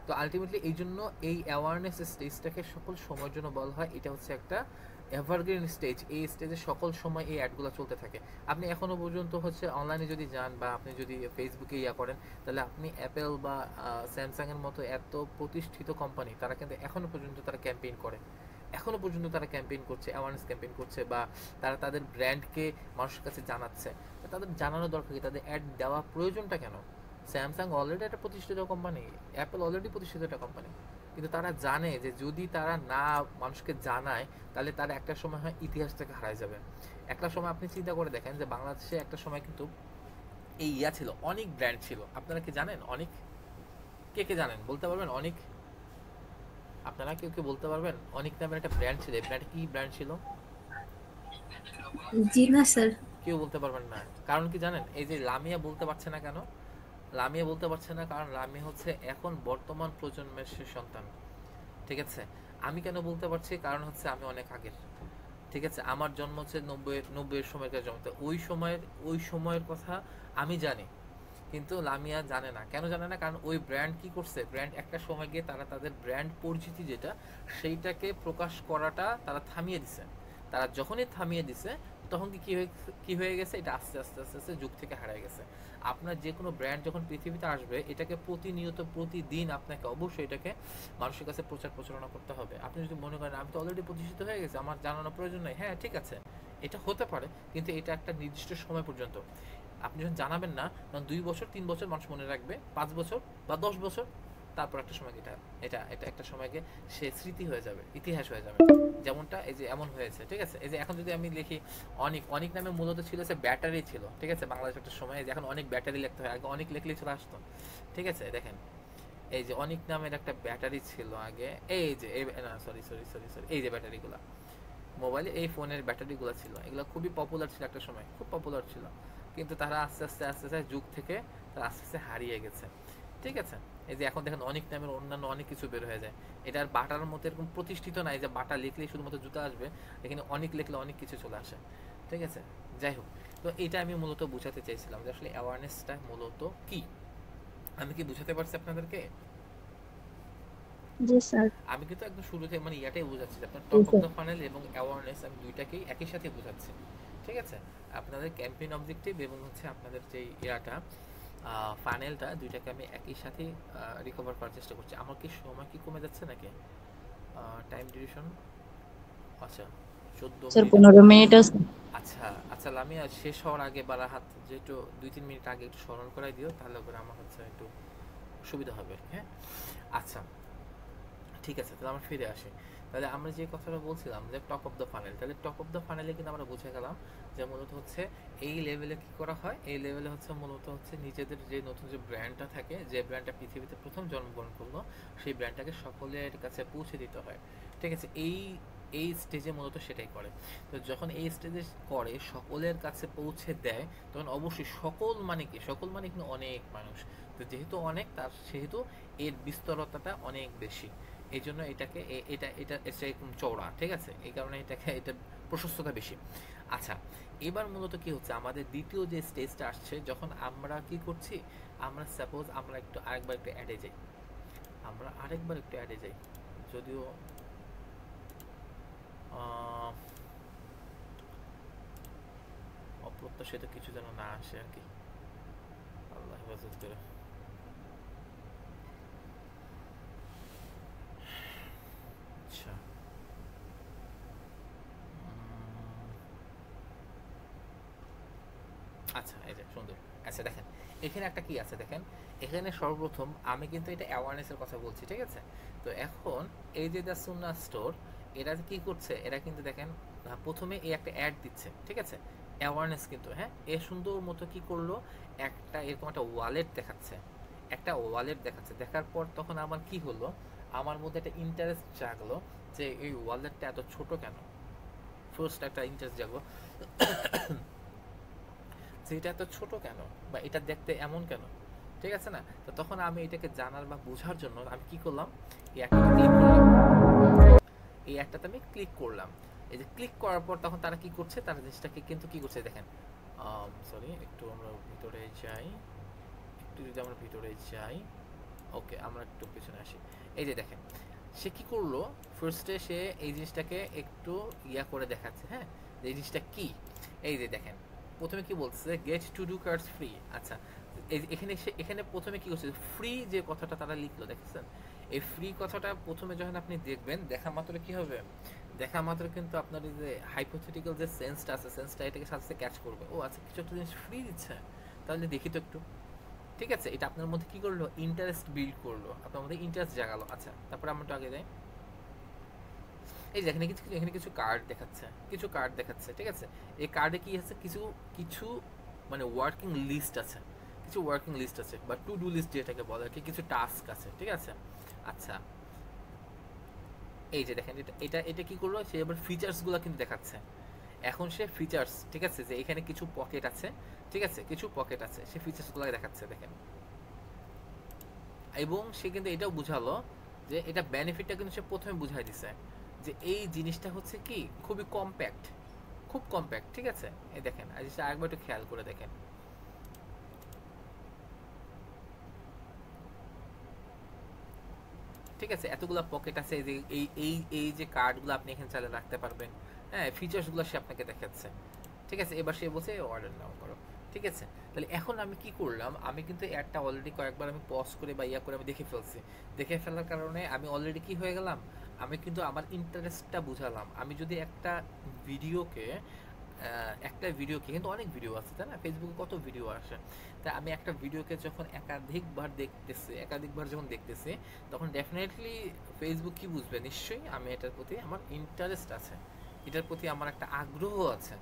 তো আলটিমেটলি এই জন্য এই অ্যাওয়ারনেস স্টেজটাকে সকল সময়ের জন্য বলা হয়, এটা হচ্ছে একটা এভারগ্রিন স্টেজ। এই স্টেজে সকল সময় এই অ্যাডগুলো চলতে থাকে। আপনি এখনও পর্যন্ত হচ্ছে অনলাইনে যদি যান বা আপনি যদি ফেসবুকে করেন, তাহলে আপনি অ্যাপেল বা স্যামসাংয়ের মতো এত প্রতিষ্ঠিত কোম্পানি তারা কিন্তু এখনও পর্যন্ত তারা ক্যাম্পেইন করে, এখনও পর্যন্ত তারা ক্যাম্পেইন করছে, অ্যাওয়ারনেস ক্যাম্পেইন করছে, বা তারা তাদের ব্র্যান্ডকে মানুষের কাছে জানাচ্ছে। তাদের জানানো দরকার কি, তাদের অ্যাড দেওয়া প্রয়োজনটা কেন? স্যামসাং অলরেডি একটা প্রতিষ্ঠিত কোম্পানি, অ্যাপেল অলরেডি প্রতিষ্ঠিত একটা কোম্পানি, কিন্তু তারা জানে যে যদি তারা না মানুষকে জানায় তাহলে তারা একটা সময় হয় ইতিহাস থেকে হারায় যাবে। একটা সময় আপনি চিন্তা করে দেখেন যে বাংলাদেশে একটা সময় কিন্তু এই ছিল, অনেক ব্র্যান্ড ছিল। আপনারা কি জানেন অনেক? কে কে জানেন বলতে পারবেন অনেক? আপনারা কেউ কেউ বলতে পারবেন অনেক নামের একটা ব্র্যান্ড ছিল? এই ব্র্যান্ড কি ব্র্যান্ড ছিল? জি না স্যার। কেউ বলতে পারবেন না। কারণ কি জানেন? এই যে লামিয়া বলতে পারছে না কেন? লামিয়া বলতে পারছে না কারণ লামিয়া হচ্ছে এখন বর্তমান প্রজন্মের সে সন্তান। ঠিক আছে, আমি কেন বলতে পারছি? কারণ হচ্ছে আমি অনেক আগের। ঠিক আছে, আমার জন্ম হচ্ছে 90-এর সময়কার জন্ম, তো ওই সময়ের কথা আমি জানি, কিন্তু লামিয়া জানে না। কেন জানে না? কারণ ওই ব্র্যান্ড কি করছে, ব্র্যান্ড একটা সময় গিয়ে তারা তাদের ব্র্যান্ড পরিচিতি যেটা সেইটাকে প্রকাশ করাটা তারা থামিয়ে দিছে। তারা যখনই থামিয়ে দিছে তখন কি হয়ে গেছে, এটা আস্তে আস্তে আস্তে আস্তে যুগ থেকে হারিয়ে গেছে। আপনার যে কোনো ব্র্যান্ড যখন পৃথিবীতে আসবে এটাকে প্রতিনিয়ত প্রতিদিন আপনাকে অবশ্যই এটাকে মানুষের কাছে প্রচার প্রচারণা করতে হবে। আপনি যদি মনে করেন আমি তো অলরেডি প্রতিষ্ঠিত হয়ে গেছে, আমার জানানোর প্রয়োজন নেই, হ্যাঁ ঠিক আছে, এটা হতে পারে, কিন্তু এটা একটা নির্দিষ্ট সময় পর্যন্ত। আপনি যখন জানাবেন না, তখন 2 বছর 3 বছর মানুষ মনে রাখবে, 5 বছর বা 10 বছর, তারপর একটা সময় এটা এটা এটা একটা সময়কে সে স্মৃতি হয়ে যাবে, ইতিহাস হয়ে যাবে। যেমনটা এই যে এমন হয়েছে। ঠিক আছে, এই যে এখন যদি আমি লিখি অনেক, অনেক নামে মূলত ছিল যে ব্যাটারি ছিল। ঠিক আছে, বাংলাদেশ একটা সময় যে এখন অনেক ব্যাটারি লিখতে হয়, আগে অনেক লিখলেই চলে আসতো। ঠিক আছে, দেখেন এই যে অনেক নামের একটা ব্যাটারি ছিল আগে, এই যে না সরি সরি সরি সরি এই যে ব্যাটারিগুলো মোবাইলে, এই ফোনের ব্যাটারিগুলো ছিল, এগুলো খুবই পপুলার ছিল একটা সময়, খুব পপুলার ছিল, কিন্তু তারা আস্তে আস্তে আস্তে আস্তে যুগ থেকে তারা আস্তে আস্তে হারিয়ে গেছে। ঠিক আছে, এই যে এখন দেখেন অনেক নামের অন্যান্য অনেক কিছু বের হয়ে যায়। এটার বাটার মতো এরকম প্রতিষ্ঠিত নাই যে বাটা লিখলেই শুধুমাত্র জুতা আসবে, এখানে অনেক লিখলে অনেক কিছু চলে আসে। ঠিক আছে, যাই হোক, তো এটা আমি মূলত বোঝাতে চাইছিলাম যে আসলে অ্যাওয়ারনেসটা মূলত কি। আমি কি বুঝাতে পারছি আপনাদেরকে? জি স্যার। আমি কিন্তু একদম শুরুতে মানে ইয়াটাই বোঝাচ্ছি যে আপনার জি top of sir. The funnel এবং অ্যাওয়ারনেস আমি দুইটাকেই একই সাথে বোঝাচ্ছি। ঠিক আছে, আপনাদের ক্যাম্পেইন অবজেক্টিভ এবং হচ্ছে আপনাদের যে ইয়াটা ফানেলটা, দুইটাকে আমি একই সাথে রিকভার করার চেষ্টা করছি। আমার কি সময় কি কমে যাচ্ছে নাকি? টাইম ডিউরেশন আচ্ছা 14 স্যার মিনিট। 15 মিনিট আছে। আচ্ছা আচ্ছা, লামিয়া শেষ হওয়ার আগে বারাহাত যে একটু 2-3 মিনিট আগে একটু স্মরণ করাই দিও, তাহলে করে আমার হচ্ছে একটু সুবিধা হবে। হ্যাঁ আচ্ছা ঠিক আছে, তাহলে আমরা ফিরে আসি। তাহলে আমরা যে কথাটা বলছিলাম যে টপ অফ দ্য ফানেল, তাহলে টপ অফ দ্য ফানেলে কিন্তু আমরা বুঝে গেলাম যে মূলত হচ্ছে এই লেভেলে কি করা হয়। এই লেভেলে হচ্ছে মূলত হচ্ছে নিজেদের যে নতুন যে ব্র্যান্ডটা থাকে, যে ব্র্যান্ডটা পৃথিবীতে প্রথম জন্মগ্রহণ করলো, সেই ব্র্যান্ডটাকে সকলের কাছে পৌঁছে দিতে হয়। ঠিক আছে, এই স্টেজে মূলত সেটাই করে। তো যখন এই স্টেজে করে সকলের কাছে পৌঁছে দেয়, তখন অবশ্যই সকল মানে কি, সকল মানে কিন্তু অনেক মানুষ, তো যেহেতু অনেক তার সেহেতু এর বিস্তরতাটা অনেক বেশি, এই জন্য এটাকে এটা এটা এরকম চওড়া। ঠিক আছে, এই কারণে এটা প্রশস্ততা বেশি। আচ্ছা, এবার মূলত কি হচ্ছে, আমাদের দ্বিতীয় যে স্টেজটা আসছে, যখন আমরা কি করছি, আমরা সাপোজ আমরা আরেকবার একটু অ্যাডে যাই, যদিও অপ্রত্যাশিত কিছু যেন না আসে আর কি, আল্লাহ হেফাজত করে। আচ্ছা আচ্ছা এই যে সুন্দর। আচ্ছা দেখেন এখানে একটা কি আছে দেখেন, এখানে সর্বপ্রথম আমি কিন্তু এটা অ্যাওয়ারনেসের কথা বলছি, ঠিক আছে? তো এখন এই যে দ্য সুন্নাহ স্টোর, এরা কি করছে, এরা কিন্তু দেখেন প্রথমে এই একটা অ্যাড দিচ্ছে, ঠিক আছে? অ্যাওয়ারনেস কিন্তু, হ্যাঁ, এ সুন্দর মতো কি করলো, একটা এরকম একটা ওয়ালেট দেখাচ্ছে, একটা ওয়ালেট দেখাচ্ছে। দেখার পর তখন আমার কি হলো, আমার মধ্যে একটা ইন্টারেস্ট জাগলো যে এই ওয়ালেটটা এত ছোট কেন। ফার্স্ট একটা ইন্টারেস্ট জাগলো যে এটা এত ছোট কেন, বা এটা দেখতে এমন কেন, ঠিক আছে না? তো তখন আমি এটাকে জানার বা বোঝার জন্য আমি কি করলাম, এই একটা ক্লিক করলাম, এই একটাতে আমি ক্লিক করলাম। এই যে ক্লিক করার পর তখন তারা কি করছে, তারা জিনিসটাকে কিন্তু কি করছে দেখেন, সরি একটু আমরা ভিতরে যাই, একটু যদি আমরা ভিতরে যাই, ওকে আমরা একটু পিছনে আসি। এই যে দেখেন সে কি করলো, ফার্স্টে সে এই জিনিসটাকে একটু ইয়া করে দেখাচ্ছে, হ্যাঁ, যে এই জিনিসটা কি। এই যে দেখেন প্রথমে কি বলছে, get to do cards free. আচ্ছা এখানে এখানে প্রথমে কি করছে, ফ্রি যে কথাটা তারা লিখলো, দেখেছেন? এই ফ্রি কথাটা প্রথমে যখন আপনি দেখবেন, দেখা মাত্র কি হবে, দেখা মাত্র কিন্তু আপনার এই যে হাইপোথেটিক্যাল যে সেন্সটা আছে, সেন্সটা এটাকে সাথে সাথে ক্যাচ করবে, ও আচ্ছা কিছু একটা জিনিস ফ্রি দিচ্ছে, তাহলে দেখি তো একটু, ঠিক আছে? এটা আপনার মধ্যে কি করলো, ইন্টারেস্ট বিল্ড করলো, আপনার মধ্যে ইন্টারেস্ট জাগালো। আচ্ছা তারপরে আমরা একটু আগে যাই। এই যে এখানে কিছু এখানে কিছু কার্ড দেখাচ্ছে, কিছু কার্ড দেখাচ্ছে, ঠিক আছে? এই কার্ডে কি আছে, কিছু কিছু মানে ওয়ার্কিং লিস্ট আছে, কিছু ওয়ার্কিং লিস্ট আছে বা টু ডু লিস্ট যেটাকে বলে আর কি, কিছু টাস্ক আছে, ঠিক আছে? আচ্ছা এই যে দেখেন এটা এটা এটা কি করলো, সে আবার ফিচার্সগুলো কিন্তু দেখাচ্ছে। এখন সে ফিচার্স, ঠিক আছে, যে এখানে কিছু পকেট আছে, ঠিক আছে, কিছু পকেট আছে, সে ফিচার্সগুলো দেখাচ্ছে দেখেন। এবং সে কিন্তু এটাও বুঝালো যে এটা বেনিফিটটা কিন্তু সে প্রথমে বুঝাই দিছে, যে এই জিনিসটা হচ্ছে কি খুবই কম্প্যাক্ট, খুব কম্প্যাক্ট, ঠিক আছে? এই দেখেন এই জিনিসটা আরেকবার একটু খেয়াল করে দেখেন, ঠিক আছে? এতগুলো পকেট আছে, এই যে এই যে কার্ডগুলো আপনি এখানে চাইলে রাখতে পারবেন, হ্যাঁ, ফিচার্সগুলো সে আপনাকে দেখাচ্ছে, ঠিক আছে? এবার সে বলছে অর্ডার নাও করো, ঠিক আছে? তাহলে এখন আমি কি করলাম, আমি কিন্তু অ্যাডটা অলরেডি কয়েকবার আমি পজ করে বা ইয়া করে আমি দেখে ফেলছি, দেখে ফেলার কারণে আমি অলরেডি কি হয়ে গেলাম, আমি কিন্তু আমার ইন্টারেস্টটা বুঝালাম। আমি যদি একটা ভিডিওকে কিন্তু অনেক ভিডিও আছে তাই না, ফেসবুকে কত ভিডিও আসে, তা আমি একটা ভিডিওকে যখন একাধিকবার যখন দেখতেছি, তখন ডেফিনেটলি ফেসবুক কি বুঝবে, নিশ্চয়ই আমি এটার প্রতি আমার ইন্টারেস্ট আছে, এটার প্রতি আমার একটা আগ্রহ আছে,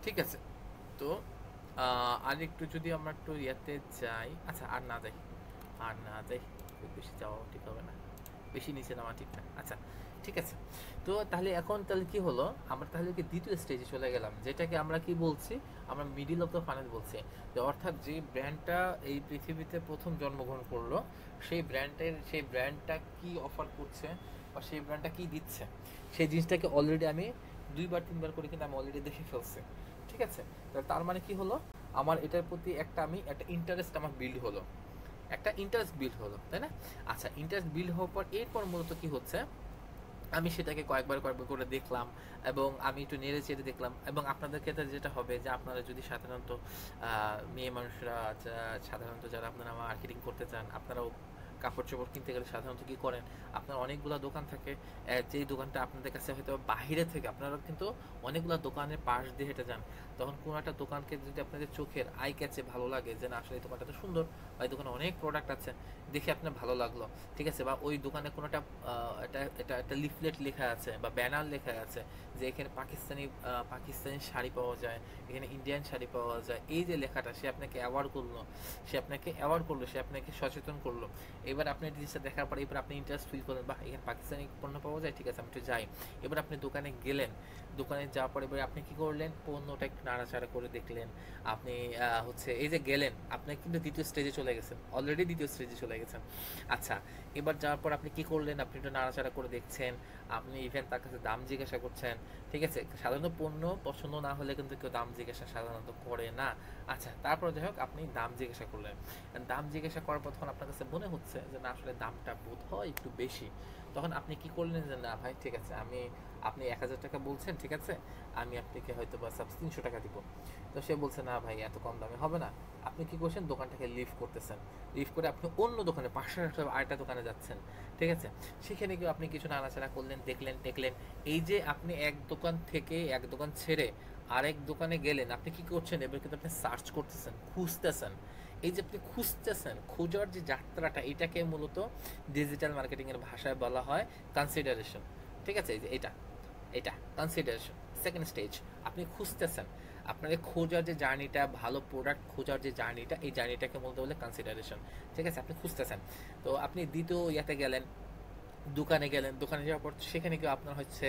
ঠিক আছে? তো আর একটু যদি আমরা একটু ইয়াতে যাই, আচ্ছা আর না যাই, খুব বেশি যাওয়া ঠিক হবে না, বেশি নিচে নামা ঠিক না। আচ্ছা ঠিক আছে, তো তাহলে এখন তাহলে কি হলো, আমরা তাহলে কি দ্বিতীয় স্টেজে চলে গেলাম, যেটাকে আমরা কি বলছি, আমরা মিডিল অফ দ্য ফানেল বলছি। যে অর্থাৎ যে ব্র্যান্ডটা এই পৃথিবীতে প্রথম জন্মগ্রহণ করলো, সেই ব্র্যান্ডটা কি অফার করছে বা সেই ব্র্যান্ডটা কি দিচ্ছে, সেই জিনিসটাকে অলরেডি আমি 2-3 বার করে কিন্তু আমি অলরেডি দেখে ফেলছি, ঠিক আছে? তার মানে কি হলো, আমার এটার প্রতি একটা ইন্টারেস্ট আমার বিল্ড হলো, একটা ইন্টারেস্ট বিল্ড হলো, তাই না? আচ্ছা ইন্টারেস্ট বিল্ড হওয়ার পর এরপর মূলত কি হচ্ছে, আমি সেটাকে কয়েকবার করে দেখলাম এবং আমি একটু নেড়ে চেড়ে দেখলাম। এবং আপনাদের ক্ষেত্রে যেটা হবে যে আপনারা যদি সাধারণত মেয়ে মানুষরা সাধারণত যারা আপনারা মার্কেটিং করতে চান, আপনারাও কাপড় চোপড় কিনতে গেলে সাধারণত কি করেন, আপনার অনেকগুলো দোকান থাকে, যেই দোকানটা আপনাদের কাছে হয়তো বাহিরে থেকে আপনারা কিন্তু অনেকগুলো দোকানের পাশ দিয়ে হেঁটে যান, তখন কোনো একটা দোকানকে যদি আপনাদের চোখের আই ক্যাচে ভালো লাগে, যে না আসলে এই দোকানটা তো সুন্দর, বা এই দোকানে অনেক প্রোডাক্ট আছে, দেখে আপনার ভালো লাগলো, ঠিক আছে? বা ওই দোকানে কোনো একটা লিফলেট লেখা আছে বা ব্যানার লেখা আছে যে এখানে পাকিস্তানি শাড়ি পাওয়া যায়, এখানে ইন্ডিয়ান শাড়ি পাওয়া যায়, এই যে লেখাটা সে আপনাকে অ্যাওয়ার্ড করলো, সে আপনাকে সচেতন করলো। এবার আপনি জিনিসটা দেখার পরে এবার আপনি ইন্টারেস্ট ফিল করলেন, বা এখানে পাকিস্তানি পণ্য পাওয়া যায়, ঠিক আছে আমি একটু যাই। এবার আপনি দোকানে গেলেন, দোকানে যাওয়ার পরে এবার আপনি কি করলেন, পণ্যটা একটু নাড়াচাড়া করে দেখলেন, আপনি হচ্ছে এই যে গেলেন, আপনি কিন্তু দ্বিতীয় স্টেজে চলে গেছেন, অলরেডি দ্বিতীয় স্টেজে চলে গেছেন। আচ্ছা এবার যাওয়ার পর আপনি কি করলেন, আপনি একটু নাড়াচাড়া করে দেখছেন, আপনি ইভেন তার কাছে দাম জিজ্ঞাসা করছেন, ঠিক আছে? সাধারণত পণ্য পছন্দ না হলে কিন্তু কেউ দাম জিজ্ঞাসা সাধারণত করে না। আচ্ছা তারপর যাই হোক, আপনি দাম জিজ্ঞাসা করলেন, দাম জিজ্ঞাসা করার পর তখন আপনার কাছে মনে হচ্ছে যে না আসলে দামটা বোধ হয় একটু বেশি, তখন আপনি কি করলেন যে না ভাই ঠিক আছে, আপনি 1000 টাকা বলছেন, ঠিক আছে, আমি আপনাকে হয়তো বা 300 টাকা দিব। তো সে বলছে না ভাই এত কম দামে হবে না। আপনি কি করছেন, দোকানটাকে লিভ করতেছেন, লিভ করে আপনি অন্য দোকানে পাশের আরেকটা দোকানে যাচ্ছেন, ঠিক আছে? সেখানে গিয়ে আপনি কিছু নাড়াচাড়া করলেন, দেখলেন, এই যে আপনি এক দোকান ছেড়ে আরেক দোকানে গেলেন, আপনি কি করছেন? এবার কিন্তু আপনি সার্চ করতেছেন, খুঁজতেছেন। এই যে আপনি খুঁজতেছেন, খোঁজার যে যাত্রাটা, এটাকে মূলত ডিজিটাল মার্কেটিং এর ভাষায় বলা হয় কনসিডারেশন। ঠিক আছে? এই যে এটা এটা কনসিডারেশন, সেকেন্ড স্টেজ। আপনি খুঁজতেছেন, আপনার এই খোঁজার যে জার্নিটা, ভালো প্রোডাক্ট খোঁজার যে জার্নিটা, এই জার্নিটাকে বলতে বলে কনসিডারেশন। ঠিক আছে? আপনি খুঁজতেছেন। তো আপনি দ্বিতীয় ইয়াতে গেলেন, দোকানে গেলেন, দোকানে যাওয়ার পর সেখানে গিয়ে আপনার হচ্ছে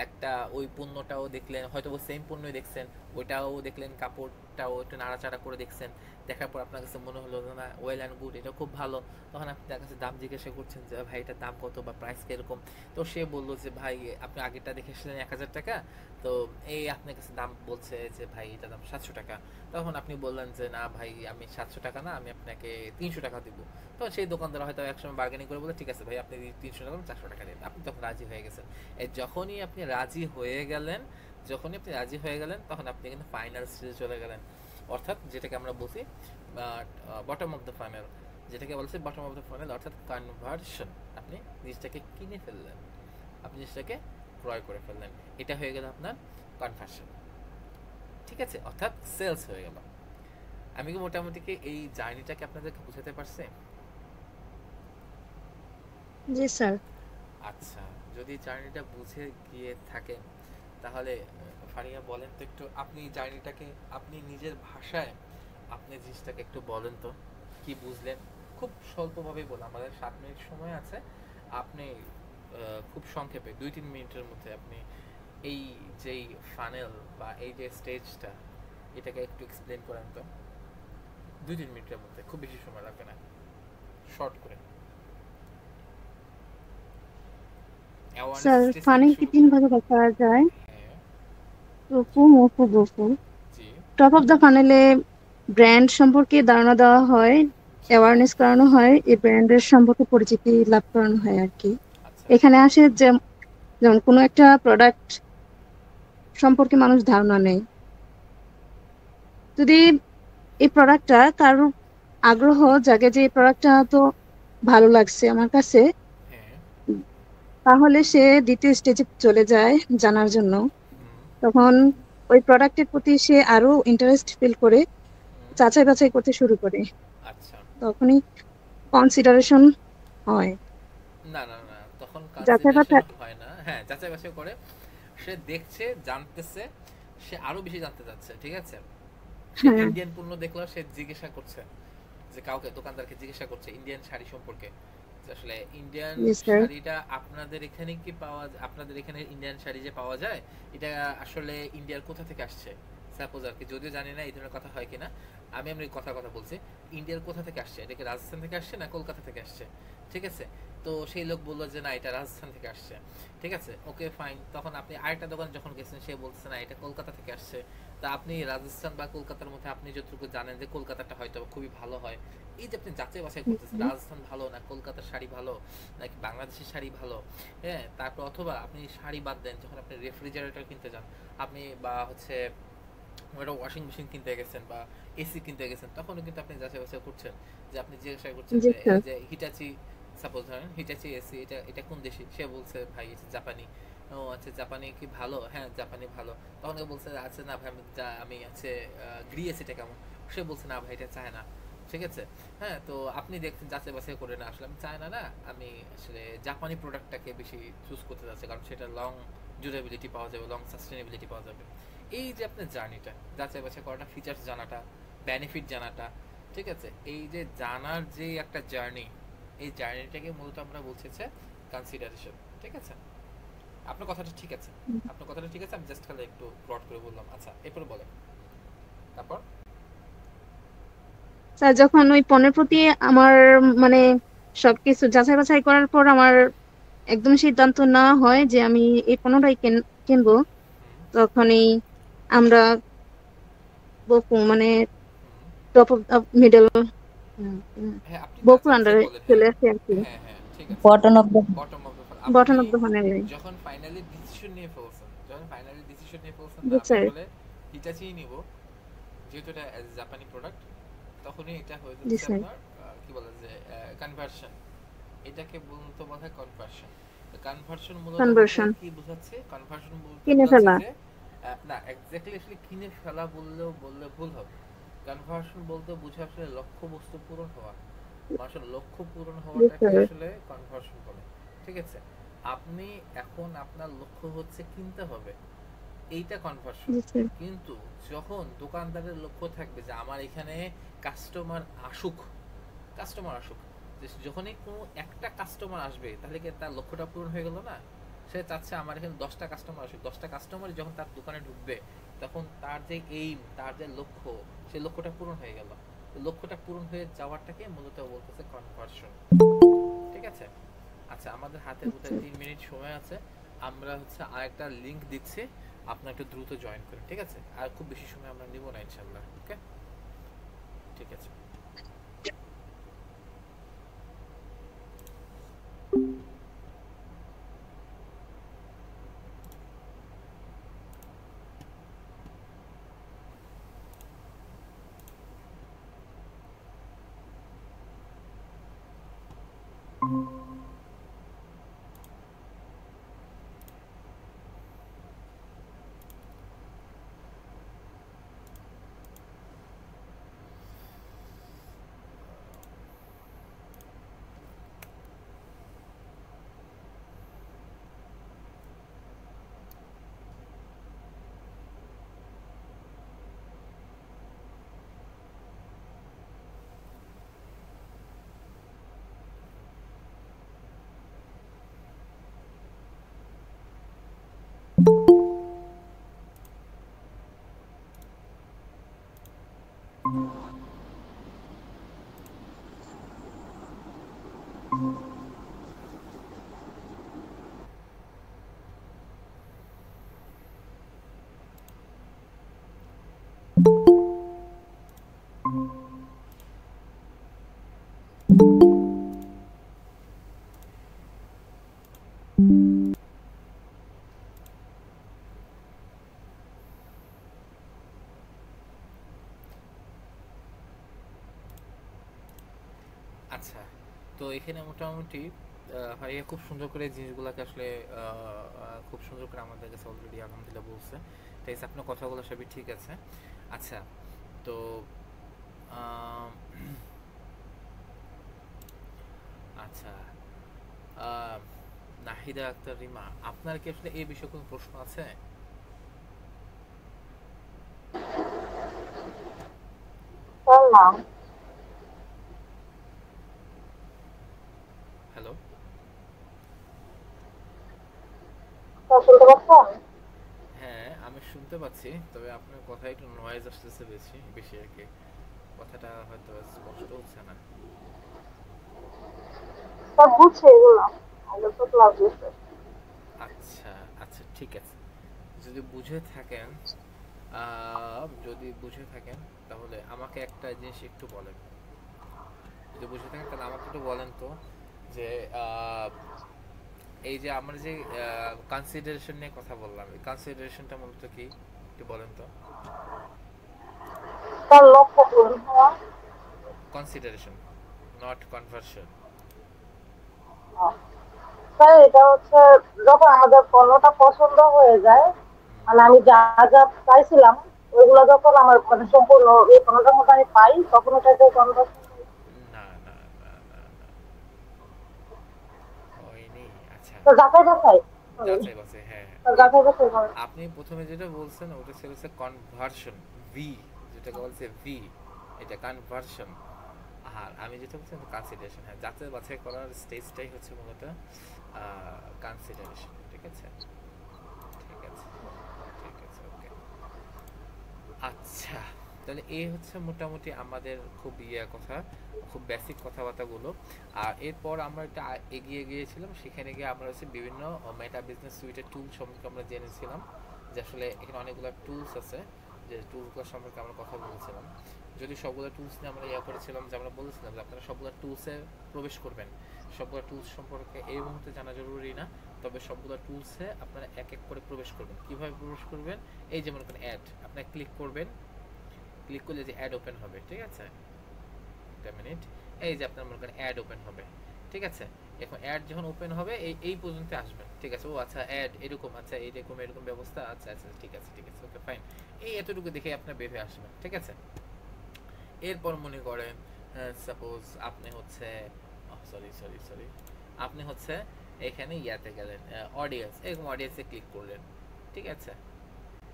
একটা ওই পণ্যটাও দেখলেন, হয়তো সেম পণ্যই দেখছেন, ওইটাও দেখলেন, কাপড়টাও একটু নাড়াচাড়া করে দেখছেন। দেখার পর আপনার কাছে মনে হলো যে না, ওয়েল অ্যান্ড গুড, এটা খুব ভালো। তখন আপনি তার কাছে দাম জিজ্ঞাসা করছেন যে ভাই এটার দাম কত বা প্রাইস কিরকম। তো সে বললো যে ভাই আপনি আগেরটা দেখে এসেছিলেন 1000 টাকা, তো এই আপনার কাছে দাম বলছে যে ভাই এটা দাম 700 টাকা। তখন আপনি বললেন যে না ভাই, আমি 700 টাকা না, আমি আপনাকে 300 টাকা দিব। তো সেই দোকানদার হয়তো একসময় বার্গেনিং করে বলে ঠিক আছে ভাই, আপনি 300 টাকা 400 টাকা দিন। আপনি তখন রাজি হয়ে গেছেন। এই যখনই আপনি রাজি হয়ে গেলেন, তখন আপনি কিন্তু ফাইনাল স্টেজে চলে গেলেন। অর্থাৎ যেটাকে আমরা বলছি বটম অফ দ্য ফাইনাল, যেটাকে বলছি বটম অফ দ্য ফাইনাল, অর্থাৎ কনভার্সন। আপনি জিনিসটাকে কিনে ফেললেন, আপনি জিনিসটাকে ক্রয় করে ফেললেন। এটা হয়ে গেল আপনার কনভার্সন। ঠিক আছে? অর্থাৎ সেলস হয়ে গেল। আমি কি মোটামুটি কি এই জার্নিটাকে আপনাদেরকে বুঝাতে পারছি? জি স্যার। আচ্ছা, যদি জার্নিটা বুঝে গিয়ে থাকেন তাহলে ফারিয়া বলেন তো একটু, আপনি জার্নিটাকে আপনি নিজের ভাষায় আপনি জিনিসটাকে একটু বলেন তো, কি বুঝলেন? খুব স্বল্পভাবেই বলুন, আমাদের 7 মিনিট সময় আছে। আপনি খুব সংক্ষেপে 2-3 মিনিটের মধ্যে আপনি এই যেই ফানেল বা এই যে স্টেজটা, এটাকে একটু এক্সপ্লেন করেন তো 2-3 মিনিটের মধ্যে, খুব বেশি সময় লাগবে না, শর্ট করে। স্যার, অ্যাওয়ারনেস স্টেজ থেকে ফানেল কি শুরু 3 করে। ভাগে ভাগ করা যায়? হ্যাঁ। রুফু, মুফু, বুফু। জি। টপ অফ দ্য ফানেলে ব্র্যান্ড সম্পর্কে ধারণা দেওয়া হয়, জি। অ্যাওয়ারনেস করানো হয়, এই ব্র্যান্ডের সম্পর্কে পরিচিতি লাভ করানো হয় আর কি। আচ্ছা। এখানে আসে যে যেমন কোনো একটা প্রোডাক্ট সম্পর্কে মানুষ ধারণা নেয়, যদি এই প্রোডাক্টটা কারোর আগ্রহ জাগে যে এই প্রোডাক্টটা তো ভালো লাগছে আমার কাছে, হ্যাঁ। তাহলে সে দ্বিতীয় স্টেজে চলে যায় জানার জন্য। হুম। তখন ওই প্রোডাক্টের প্রতি সে আরো ইন্টারেস্ট ফিল করে হুম। যাচাই বাছাই করতে শুরু করে, আচ্ছা। তখনই কনসিডারেশন হয়। না না না, তখন যাচাই কনসিডারেশন বাছাই। হয় না। হ্যাঁ, যাচাই বাছাই করে। সে দেখছে, জানতেছে, সে আরো বেশি জানতে চাচ্ছে। ঠিক আছে? সে হ্যাঁ। ইন্ডিয়ান পণ্য দেখলো, সে জিজ্ঞাসা করছে যে কাউকে, দোকানদারকে জিজ্ঞাসা করছে ইন্ডিয়ান শাড়ি সম্পর্কে, যে আসলে ইন্ডিয়ান জি স্যার। শাড়িটা আপনাদের এখানে কি পাওয়া, আপনাদের এখানে ইন্ডিয়ান শাড়ি যে পাওয়া যায়, এটা আসলে ইন্ডিয়ার কোথা থেকে আসছে? সাপোজ আর কি, যদিও জানি না এই ধরনের কথা হয় কিনা, আমি কথা বলছি, ইন্ডিয়ার কোথা থেকে আসছে? এটা কি রাজস্থান থেকে আসছে না কলকাতা থেকে আসছে? ঠিক আছে? তো সেই লোক বললো যে না, এটা রাজস্থান থেকে আসছে। ঠিক আছে, ওকে ফাইন। তখন আপনি আরেকটা দোকান যখন গেছেন, সে বলছে না, এটা কলকাতা থেকে আসছে। তা আপনি রাজস্থান বা কলকাতার মধ্যে আপনি যতটুকু জানেন যে কলকাতাটা হয়তো খুবই ভালো হয়, এই যে আপনি যাচাই বাছাই করতেছেন, রাজস্থান ভালো না কলকাতার শাড়ি ভালো নাকি বাংলাদেশের শাড়ি ভালো। হ্যাঁ, তারপর অথবা আপনি শাড়ি বাদ দেন, যখন আপনি রেফ্রিজারেটর কিনতে যান, আপনি বা হচ্ছে একটা ওয়াশিং মেশিন কিনতে গেছেন বা এসি কিনতে গেছেন, তখনও কিন্তু আপনি যাচাই বাছাই করছেন, যে আপনি জিজ্ঞাসা করছেন জি যে স্যার। এই যে হিটাচি, সাপোজ ধরেন হিটাচি এসি, এটা এটা কোন দেশি? সে বলছে ভাই এটা জাপানি। ও আচ্ছা, জাপানি কি ভালো? হ্যাঁ, জাপানি ভালো। তখন ও বলছে আচ্ছা না ভাই, আমি আছে গ্রি এসিটা কেমন? সে বলছে না ভাই, এটা চায় না। ঠিক আছে? হ্যাঁ, তো আপনি দেখছেন যাচাই বাছাই করে, না আসলে আমি চায়না না, আমি আসলে জাপানি প্রোডাক্টটাকে বেশি চুজ করতে যাচ্ছি, কারণ সেটা লং ডিউরেবিলিটি পাওয়া যাবে, লং সাস্টেনেবিলিটি পাওয়া যাবে। এই যে আপনার জার্নিটা, যাচাই বাছাই করাটা, ফিচার্স জানাটা, বেনিফিট জানাটা, ঠিক আছে, এই যে জানার যে একটা জার্নি, এই জার্নিটাকে মূলত আমরা বলছি যে কনসিডারেশন। ঠিক আছে? আপনার কথাটা ঠিক আছে, আপনার কথাটা ঠিক আছে, আমি জাস্ট খালি একটু প্লট করে বললাম। আচ্ছা, এরপরে বলেন তারপর। স্যার, যখন ওই পণ্যের প্রতি আমার মানে সবকিছু যাচাই বাছাই করার পর আমার একদম সিদ্ধান্ত নেওয়া হয় যে আমি এই পণ্যটাই কিনবো, হুম। তখনই আমরা মানে হুম। টপ অফ মিডল হ্যাঁ, আপনি বকুর যাচাই বাছাই আন্ডারে বলেন। হ্যাঁ চলে আসে আর কি। হ্যাঁ হ্যাঁ, ঠিক আছে। Button of the bottom of the funnel, button আপনি অফ দ্য ফানেলে। যখন ফাইনালি ডিসিশন নিয়ে ফেলছেন, জি আমি স্যার। আসলে হিটাচিই নিব, যেহেতু এটা জাপানি প্রোডাক্ট, তখনই এটা হয়ে জি যাচ্ছে স্যার। আপনার কি বলে যে কনভার্সন। এটাকে মূলত বলা হয় কনভার্সন। কনভার্সন মূলত বলতে কনভার্সন কি বোঝাচ্ছে? কনভার্সন বলতে কিনে বোঝাচ্ছে ফেলা। যে না এক্স্যাক্টলি আসলে কিনে ফেলা বললে ভুল হবে। কনভার্সন বলতে বোঝা আসলে লক্ষ্য বস্তু পূরণ হওয়া, মানুষের লক্ষ্য পূরণ জি হওয়াটাকে স্যার। আসলে কনভার্সন বলে। ঠিক আছে, আপনি এখন আপনার লক্ষ্য হচ্ছে কিনতে হবে, এইটা কনভার্সন। জি স্যার। কিন্তু যখন দোকানদারের লক্ষ্য থাকবে যে আমার এখানে কাস্টমার আসুক, কাস্টমার আসুক, যখনই কোনো একটা কাস্টমার আসবে তাহলে কি তার লক্ষ্যটা পূরণ হয়ে গেল না? সে চাচ্ছে আমার এখানে 10টা কাস্টমার আসুক, 10টা কাস্টমার যখন তার দোকানে ঢুকবে তখন তার যে এইম, তার যে লক্ষ্য, সেই লক্ষ্যটা পূরণ হয়ে গেল। লক্ষ্যটা পূরণ হয়ে যাওয়াটাকে মূলত বলতেছে কনভার্সন। ঠিক আছে, আচ্ছা আমাদের হাতে বোধহয় 3 মিনিট সময় আছে। আমরা হচ্ছে আরেকটা লিংক দিচ্ছি, আপনার একটু দ্রুত জয়েন করেন। ঠিক আছে, আর খুব বেশি সময় আমরা নিব না ইনশাল্লাহ। ওকে, ঠিক আছে। আচ্ছা, তো এখানে মোটামুটি ভাইয়া খুব সুন্দর করে জিনিসগুলোকে আসলে খুব সুন্দর করে আমাদের কাছে অলরেডি আলহামদুলিল্লাহ বলছে। তাই আপনার কথাগুলো সবই ঠিক আছে। আচ্ছা, তো আম, আচ্ছা, নাহিদা আক্তার রিমা, আপনার কি আসলে এই বিষয়ে কোনো প্রশ্ন আছে? হ্যালো, হ্যাঁ আমি শুনতে পাচ্ছি, তবে আপনার কথা একটু নয়েজ আসতেছে বেশি বেশি আর কি, কথাটা হয়তো স্পষ্ট হচ্ছে না। আচ্ছা আচ্ছা, ঠিক আছে, যদি বুঝে থাকেন, যদি বুঝে থাকেন তাহলে আমাকে একটা জিনিস একটু বলেন। যদি বুঝে থাকেন তাহলে আমাকে একটু বলেন তো যে এই যে আমরা যে কনসিডারেশন নিয়ে কথা বললাম, এই কনসিডারেশনটা মূলত কি একটু বলেন তো। Consideration, not conversion. স্যার এটা হচ্ছে যখন আমাদের পণ্যটা পছন্দ হয়ে যায়, মানে আমি যা যা চাইছিলাম ওইগুলো যখন আমার মানে সম্পূর্ণ এই পণ্যটার মধ্যে আমি পাই তখন ওটাকে কনভার্সন। না না না না না, হয়নি। আচ্ছা, তো যাচাই বাছাই, যাচাই বাছাই, হ্যাঁ। যাচাই বাছাই করে। আপনি প্রথমে যেটা বলছেন ওটা ছিল হচ্ছে কনভার্সন, ভি, যেটাকে বলছে ভি, এটা কনভার্সন। আর আমি যেটা বলছি কনসিডারেশন। হ্যাঁ, যাচাই বাছাই করার স্টেজটাই হচ্ছে মূলত কনসিডারেশন। ঠিক আছে, ঠিক আছে, ঠিক আছে, ওকে। আচ্ছা, তাহলে এই হচ্ছে মোটামুটি আমাদের খুব কথা, খুব বেসিক কথাবার্তাগুলো। আর এরপর আমরা একটা এগিয়ে গিয়েছিলাম, সেখানে গিয়ে আমরা হচ্ছে বিভিন্ন মেটা বিজনেস সুইটের টুল সম্পর্কে আমরা জেনেছিলাম, যে আসলে এখানে অনেকগুলো টুলস আছে, যে টুলসগুলো সম্পর্কে আমরা কথা বলেছিলাম। যদি সবগুলো টুলস নিয়ে আমরা করেছিলাম, যে আমরা বলেছিলাম যে আপনারা সবগুলো টুলসে প্রবেশ করবেন। সবগুলো টুলস সম্পর্কে এই মুহূর্তে জানা জরুরি না, তবে সবগুলো টুলসে আপনারা এক এক করে প্রবেশ করবেন। কিভাবে প্রবেশ করবেন? এই যেমন কোনো অ্যাড আপনি ক্লিক করবেন, ক্লিক করলে যে অ্যাড ওপেন হবে। ঠিক আছে, একটা মিনিট, এই যে আপনার মনে করেন অ্যাড ওপেন হবে। ঠিক আছে। এখন অ্যাড যখন ওপেন হবে এই পর্যন্ত আসবেন, ঠিক আছে। ও আচ্ছা অ্যাড এরকম, আচ্ছা এরকম ব্যবস্থা, আচ্ছা আচ্ছা ঠিক আছে ওকে ফাইন। এই এতটুকু দেখে আপনি বের হয়ে আসবেন, ঠিক আছে। এরপর মনে করেন সাপোজ আপনি হচ্ছে সরি আপনি হচ্ছে এখানে ইয়াতে গেলেন অডিয়েন্স, এরকম অডিয়েন্সে ক্লিক করলেন, ঠিক আছে।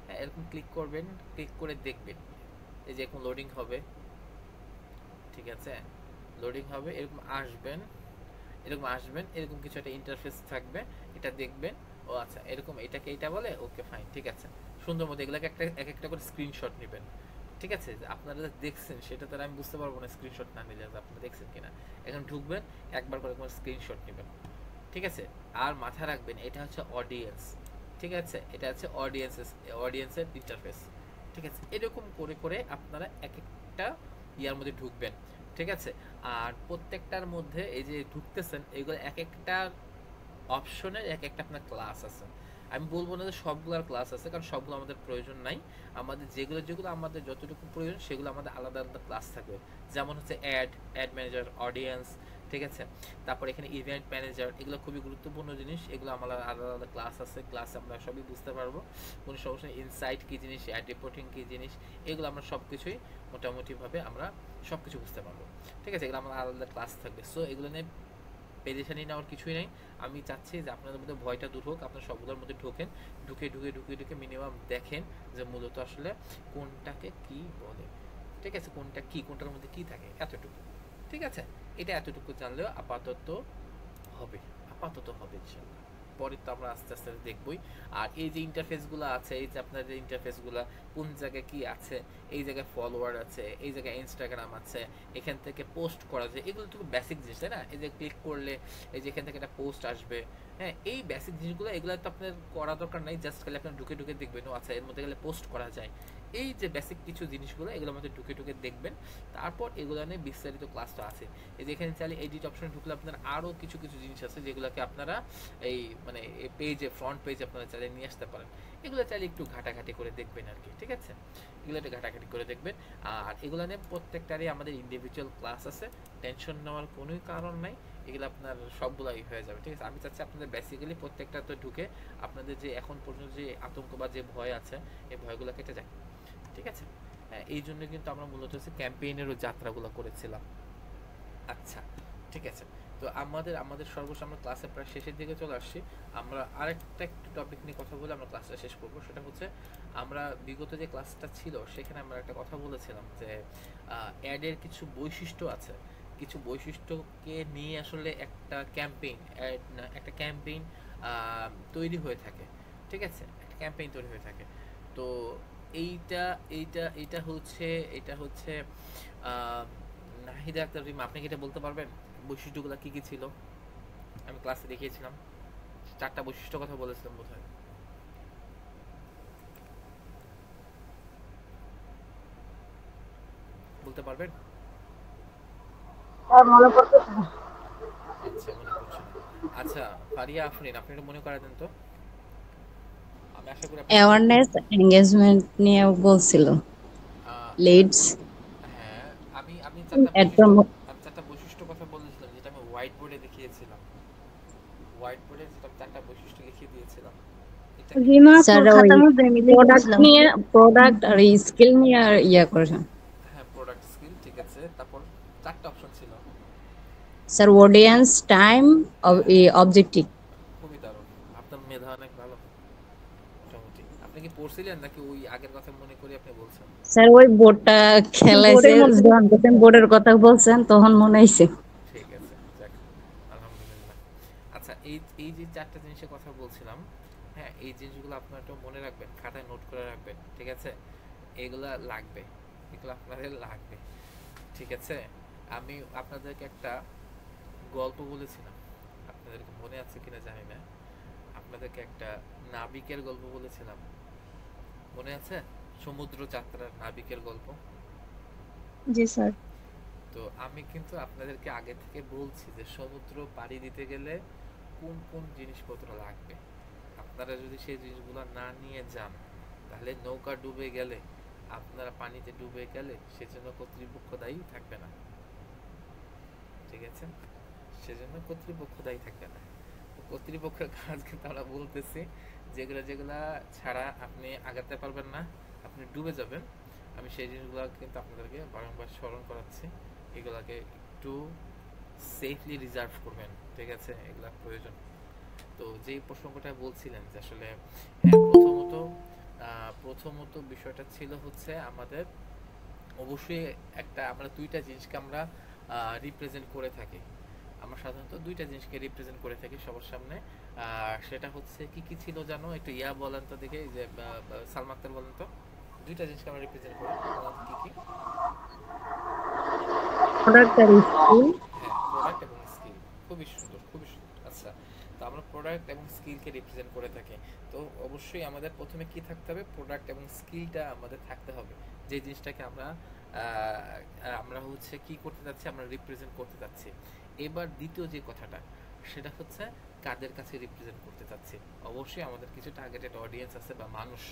হ্যাঁ এরকম ক্লিক করবেন, ক্লিক করে দেখবেন এই যে এখন লোডিং হবে, ঠিক আছে। লোডিং হবে, এরকম আসবেন এরকম কিছু একটা ইন্টারফেস থাকবে, এটা দেখবেন। ও আচ্ছা এরকম এটাকে এটা বলে, ওকে ফাইন, ঠিক আছে। সুন্দর মতো এগুলোকে এক একটা করে স্ক্রিনশট নেবেন, ঠিক আছে। আপনারা দেখছেন সেটা তো আমি বুঝতে পারবো না স্ক্রিনশট না নিলে, আপনারা দেখছেন কিনা। এখন ঢুকবেন, একবার করে স্ক্রিনশট নেবেন, ঠিক আছে। আর মাথায় রাখবেন এটা হচ্ছে অডিয়েন্স, ঠিক আছে। এটা হচ্ছে অডিয়েন্সের ইন্টারফেস, ঠিক আছে। এরকম করে করে আপনারা এক একটা ইয়ার মধ্যে ঢুকবেন, ঠিক আছে। আর প্রত্যেকটার মধ্যে এই যে ঢুকতেছেন এগুলো এক একটা অপশনের এক একটা আপনার ক্লাস আছে। আমি বলবো না যে সবগুলোর ক্লাস আছে, কারণ সবগুলো আমাদের প্রয়োজন নাই। আমাদের যেগুলো আমাদের যতটুকু প্রয়োজন সেগুলো আমাদের আলাদা আলাদা ক্লাস থাকবে। যেমন হচ্ছে অ্যাড ম্যানেজার, অডিয়েন্স, ঠিক আছে। তারপর এখানে ইভেন্ট ম্যানেজার, এগুলো খুবই গুরুত্বপূর্ণ জিনিস, এগুলো আমাদের আলাদা আলাদা ক্লাস আছে। ক্লাসে আমরা সবই বুঝতে পারবো, কোনো সমস্যা নেই। ইনসাইট কী জিনিস, অ্যাড রিপোর্টিং কী জিনিস, এগুলো আমরা সব কিছুই মোটামুটিভাবে আমরা সব কিছু বুঝতে পারবো, ঠিক আছে। এগুলো আমার আলাদা ক্লাস থাকবে। সো এগুলো নিয়ে পেরেশানি নেওয়ার কিছুই নেই। আমি চাচ্ছি যে আপনাদের মধ্যে ভয়টা দূর হোক, আপনার সবগুলোর মধ্যে ঢুকে মিনিমাম দেখেন যে মূলত আসলে কোনটাকে কি বলে, ঠিক আছে। কোনটার মধ্যে কি থাকে, এতটুকু, ঠিক আছে। এটা এতটুকু জানলেও আপাতত হবে ইনশাআল্লাহ। পরে তো আমরা আস্তে আস্তে দেখবই। আর এই যে ইন্টারফেসগুলো আছে, এই যে আপনার যে ইন্টারফেসগুলো কোন জায়গায় কি আছে, এই জায়গায় ফলোয়ার আছে, এই জায়গায় ইনস্টাগ্রাম আছে, এখান থেকে পোস্ট করা যায়, এগুলো তো বেসিক জিনিস, তাই না। এই যে ক্লিক করলে এই যে এখান থেকে একটা পোস্ট আসবে, হ্যাঁ এই বেসিক জিনিসগুলো এগুলো তো আপনার করা দরকার নাই। জাস্ট খালি আপনার ঢুকে দেখবেন, ও আচ্ছা এর মধ্যে গেলে পোস্ট করা যায়। এই যে বেসিক কিছু জিনিসগুলো এগুলোর মধ্যে ঢুকে দেখবেন। তারপর এগুলো নিয়ে বিস্তারিত ক্লাস তো আছে। এই যে এখানে চাইলে এডিট অপশন ঢুকলে আপনার আরও কিছু জিনিস আছে যেগুলোকে আপনারা এই মানে পেজে ফ্রন্ট পেজে আপনারা চাইলে নিয়ে আসতে পারেন। এগুলো চাইলে একটু ঘাটাঘাটি করে দেখবেন আর কি, ঠিক আছে। এগুলো একটু ঘাটাঘাটি করে দেখবেন। আর এগুলো নিয়ে প্রত্যেকটারই আমাদের ইন্ডিভিজুয়াল ক্লাস আছে, টেনশন নেওয়ার কোনো কারণ নাই। এগুলো আপনার সবগুলাই হয়ে যাবে, ঠিক আছে। আমি চাচ্ছি আপনাদের বেসিক্যালি প্রত্যেকটা তো ঢুকে আপনাদের যে এখন পর্যন্ত যে আতঙ্ক বা যে ভয় আছে এই ভয়গুলো কেটে যায়, ঠিক আছে। হ্যাঁ এই জন্য কিন্তু আমরা মূলত হচ্ছে ক্যাম্পেইনেরও যাত্রাগুলো করেছিলাম। আচ্ছা ঠিক আছে। তো আমাদের সর্বশেষ আমরা ক্লাসের প্রায় শেষের দিকে চলে আসছি। আমরা আরেকটা একটু টপিক নিয়ে কথা বলে আমরা ক্লাসটা শেষ করবো। সেটা হচ্ছে আমরা বিগত যে ক্লাসটা ছিল সেখানে আমরা একটা কথা বলেছিলাম যে অ্যাডের কিছু বৈশিষ্ট্য আছে, কিছু বৈশিষ্ট্যকে নিয়ে আসলে একটা ক্যাম্পেইন তৈরি হয়ে থাকে, ঠিক আছে। একটা ক্যাম্পেইন তৈরি হয়ে থাকে। তো এইটা হচ্ছে নাহিদা আক্তার রিমা, আপনি কি এটা বলতে পারবেন বৈশিষ্ট্যগুলো কি কি ছিল? আমি ক্লাসে দেখিয়েছিলাম 4টা বৈশিষ্ট্য কথা বলেছিলাম বোধহয়। বলতে পারবেন? মনে পড়তেছে না। আচ্ছা মনে পড়ছে না। আচ্ছা ফারিয়া আফরিন, আপনি এটা মনে করায় দেন তো। আমি আশা করি আপনি অ্যাওয়ারনেস এনগেজমেন্ট নিয়ে বলছিল লিডস। হ্যাঁ আমি 4টা বৈশিষ্ট্য কথা বলেছিলাম, যেটা আমি হোয়াইট বোর্ডে দেখিয়েছিলাম। হোয়াইট বোর্ডে যেটা 4টা বৈশিষ্ট্য দেখিয়ে দিয়েছিলাম। এটা কি রিমা স্যার আপুর ওই খাতার মধ্যে আমি প্রোডাক্ট আর স্কিল নিয়ে ইয়া করেছেন হ্যাঁ প্রোডাক্ট স্কিল, ঠিক আছে। তারপর 4টা অপশন ছিল স্যার, অডিয়েন্স, টাইম, অবজেক্টিভ। খুবই দারুণ, আপনার মেধা অনেক ভালো মোটামুটি। আপনি কি পড়ছিলেন নাকি ওই আগের কথা মনে করে আপনি বলছেন? স্যার ওই বোর্ডটা খেলাইছে, যখন বোর্ডের কথা বলছেন তখন মনে হয়েছে। ঠিক আছে যাক আলহামদুলিল্লাহ। আচ্ছা এই যে 4টা জিনিসের কথা বলছিলাম, হ্যাঁ এই জিনিসগুলো আপনারা একটু মনে রাখবেন, খাতায় নোট করে রাখবেন, ঠিক আছে। এগুলো লাগবে, এগুলো আপনাদের লাগবে, ঠিক আছে। আমি আপনাদেরকে একটা গল্প বলেছিলাম, আপনাদেরকে মনে আছে কিনা জানি না। আপনাদেরকে একটা নাবিকের গল্প বলেছিলাম, মনে আছে? সমুদ্র যাত্রার নাবিকের গল্প। জি স্যার। তো আমি কিন্তু আপনাদেরকে আগে থেকে বলছি যে সমুদ্র পাড়ি দিতে গেলে কোন কোন জিনিসপত্র লাগবে। আপনারা যদি সেই জিনিসগুলো না নিয়ে যান তাহলে নৌকা ডুবে গেলে, আপনারা পানিতে ডুবে গেলে সেজন্য কর্তৃপক্ষ দায়ী থাকবে না, ঠিক আছে। সেজন্য কর্তৃপক্ষ দায়ী থাকবে না। কর্তৃপক্ষের কাজ কিন্তু আমরা বলতেছি, যেগুলা ছাড়া আপনি আগাতে পারবেন না, আপনি ডুবে যাবেন। আমি সেই জিনিসগুলো কিন্তু আপনাদেরকে বারংবার স্মরণ করাচ্ছি, এগুলাকে একটু সেফলি রিজার্ভ করবেন, ঠিক আছে? এগুলা প্রয়োজন। তো যেই প্রসঙ্গটা বলছিলেন যে আসলে প্রথমত বিষয়টা ছিল হচ্ছে আমাদের অবশ্যই আমরা দুইটা জিনিসকে আমরা রিপ্রেজেন্ট করে থাকি। আমরা সাধারণত দুইটা জিনিসকে রিপ্রেজেন্ট করে থাকি সবার সামনে। সেটা হচ্ছে কি ছিল জানো? একটু বলেন তো দেখে, যে সালমা আক্তার বলেন তো, দুইটা জিনিসকে আমরা রিপ্রেজেন্ট করি, কি কি? প্রোডাক্ট আর স্কিল। হ্যাঁ, প্রোডাক্ট এবং স্কিল। খুবই সুন্দর, খুবই সুন্দর। আচ্ছা, তো আমরা প্রোডাক্ট এবং স্কিলকে রিপ্রেজেন্ট করে থাকি। তো অবশ্যই আমাদের প্রথমে কি থাকতে হবে? প্রোডাক্ট এবং স্কিলটা আমাদের থাকতে হবে, যে জিনিসটাকে আমরা হচ্ছে কি করতে যাচ্ছি, আমরা রিপ্রেজেন্ট করতে যাচ্ছি। এবার দ্বিতীয় যে কথাটা, সেটা হচ্ছে কাদের কাছে রিপ্রেজেন্ট করতে চাচ্ছি। অবশ্যই আমাদের কিছু টার্গেটেড অডিয়েন্স আছে বা মানুষ,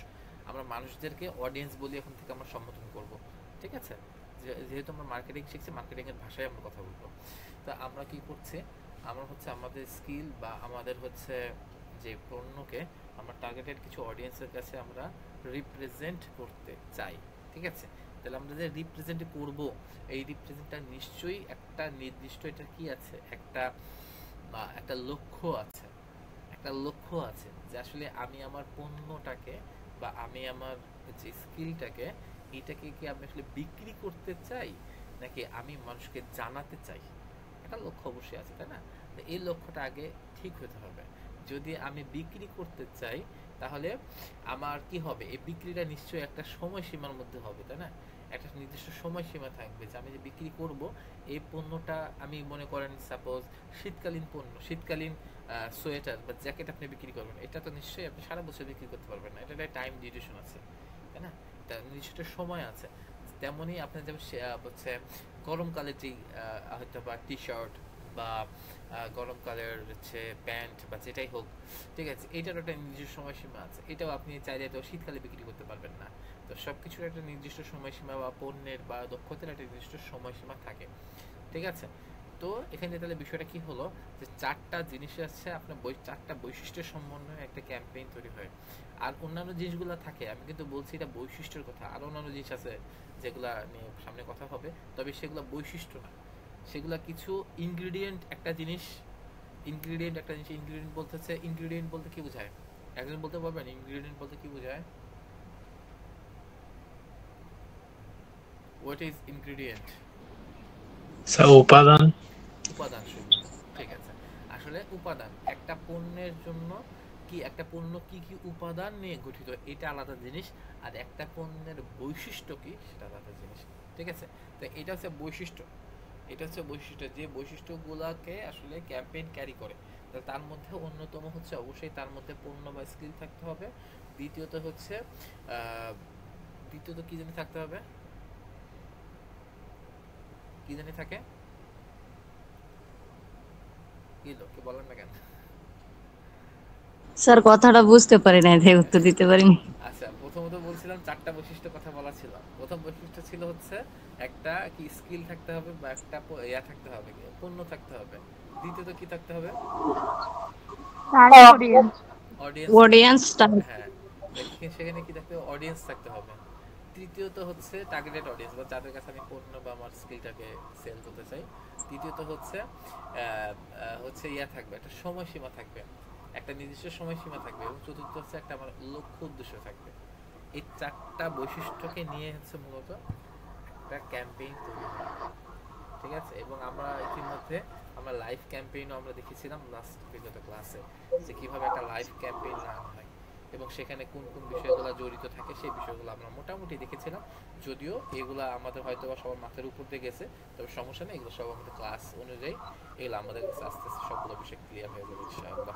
আমরা মানুষদেরকে অডিয়েন্স বলি এখন থেকে আমরা সম্বোধন করব, ঠিক আছে? যেহেতু আমরা মার্কেটিং শিখছি, মার্কেটিং এর ভাষায় আমরা কথা বলবো। তো আমরা কি করছি, আমরা হচ্ছে আমাদের স্কিল বা আমাদের হচ্ছে যে পণ্যকে আমরা টার্গেটেড কিছু অডিয়েন্সের কাছে আমরা রিপ্রেজেন্ট করতে চাই, ঠিক আছে? তাহলে আমরা যে রিপ্রেজেন্ট করব, এই রিপ্রেজেন্টটা নিশ্চয়ই একটা নির্দিষ্ট, এটা কি আছে, একটা লক্ষ্য আছে, যে আসলে আমি আমার পণ্যটাকে বা আমি আমার যে স্কিলটাকে, এটাকে কি আমি আসলে বিক্রি করতে চাই নাকি আমি মানুষকে জানাতে চাই। একটা লক্ষ্য অবশ্যই আছে, তাই না? এই লক্ষ্যটা আগে ঠিক হতে হবে। যদি আমি বিক্রি করতে চাই, তাহলে আমার কি হবে, এই বিক্রিটা নিশ্চয়ই একটা সময়সীমার মধ্যে হবে, তাই না? একটা নির্দিষ্ট সময়সীমা থাকবে যে আমি যে বিক্রি করব এই পণ্যটা, আমি মনে করেন সাপোজ শীতকালীন পণ্য, শীতকালীন সোয়েটার বা জ্যাকেট আপনি বিক্রি করবেন, এটা তো নিশ্চয়ই আপনি সারা বছর বিক্রি করতে পারবেন না, এটা একটা টাইম ডিউরেশন আছে, তাই না? এটা নির্দিষ্ট সময় আছে। তেমনই আপনার যেমন হচ্ছে গরমকালের যে হয়তো বা টি শার্ট বা গরমকালের হচ্ছে প্যান্ট বা যেটাই হোক, ঠিক আছে, এটার একটা নির্দিষ্ট সময়সীমা আছে। এটাও আপনি চাইলে তো শীতকালে বিক্রি করতে পারবেন না। তো সবকিছুর একটা নির্দিষ্ট সময়সীমা বা পণ্যের বা দক্ষতার একটা নির্দিষ্ট সময়সীমা থাকে, ঠিক আছে? তো এখানে তাহলে বিষয়টা কি হলো, যে চারটা জিনিস আছে, আপনার চারটা বৈশিষ্ট্যের সমন্বয়ে একটা ক্যাম্পেইন তৈরি হয়। আর অন্যান্য জিনিসগুলো থাকে, আমি কিন্তু বলছি এটা বৈশিষ্ট্যের কথা, আর অন্যান্য জিনিস আছে যেগুলা নিয়ে সামনে কথা হবে, তবে সেগুলো বৈশিষ্ট্য না, সেগুলা কিছু ইনগ্রেডিয়েন্ট। একটা জিনিস ইনগ্রেডিয়েন্ট বলতে কি বোঝায়? একজন বলতে পারবেন ইনগ্রেডিয়েন্ট বলতে কি বোঝায়? What is ingredient? উপাদান। ঠিক আছে। আসলে উপাদান, একটা পণ্যের জন্য একটা পণ্য কি কি উপাদান নিয়ে গঠিত, এটা আলাদা জিনিস। আর একটা পণ্যের বৈশিষ্ট্য কি, সেটা আলাদা জিনিস, ঠিক আছে? তো এটা হচ্ছে বৈশিষ্ট্য, যে বৈশিষ্ট্যগুলোকে আসলে ক্যাম্পেইন ক্যারি করে। তার মধ্যে অন্যতম হচ্ছে অবশ্যই তার মধ্যে পণ্য বা স্কিল থাকতে হবে। দ্বিতীয়ত কি জানি থাকতে হবে, কি জানি থাকে, কি বলেন না কেন? স্যার কথাটা বুঝতে পারি নাই, তাই উত্তর দিতে পারিনি। আচ্ছা, প্রথমত বলছিলাম চারটা বৈশিষ্ট্য কথা বলা ছিল। প্রথম বৈশিষ্ট্য ছিল হচ্ছে একটা কি স্কিল থাকতে হবে বা একটা থাকতে হবে, পণ্য থাকতে হবে। দ্বিতীয়ত কি থাকতে হবে? অডিয়েন্স। হ্যাঁ, সেখানে কি থাকতে হবে? অডিয়েন্স থাকতে হবে। তৃতীয়ত হচ্ছে টার্গেটেড অডিয়েন্স, বা যাদের কাছে আমি পণ্য বা আমার স্কিলটাকে সেল করতে চাই। তৃতীয়ত হচ্ছে থাকবে, একটা সময়সীমা থাকবে, একটা নির্দিষ্ট সময়সীমা থাকবে। এবং চতুর্থ হচ্ছে একটা আমার লক্ষ্য উদ্দেশ্য থাকবে। এই চারটা বৈশিষ্ট্যকে নিয়ে হচ্ছে মূলত একটা ক্যাম্পেইন তৈরি হয়, ঠিক আছে? এবং আমরা ইতিমধ্যে লাইভ ক্যাম্পেইনও আমরা দেখেছিলাম লাস্ট বিগত ক্লাসে, যে কিভাবে একটা লাইভ ক্যাম্পেইন রান হয় এবং সেখানে কোন কোন বিষয়গুলো জড়িত থাকে, সেই বিষয়গুলো আমরা মোটামুটি দেখেছিলাম। যদিও এগুলা আমাদের হয়তো বা সবার মাথার উপর দিয়ে গেছে, তবে সমস্যা নেই, এগুলো সব আমাদের ক্লাস অনুযায়ী এগুলো আমাদের কাছে আস্তে আস্তে সবগুলো বিষয় ক্লিয়ার হয়ে যাবে ইনশাআল্লাহ।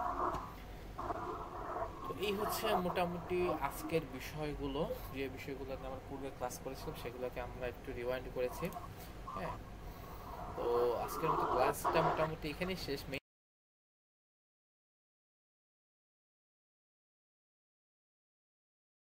তো এই হচ্ছে মোটামুটি আজকের বিষয়গুলো, যে বিষয়গুলো আমরা পূর্বে ক্লাস করেছিলাম সেগুলোকে আমরা একটু রিওয়াইন্ড করেছি। হ্যাঁ, তো আজকের মতো ক্লাসটা মোটামুটি এখানেই শেষ।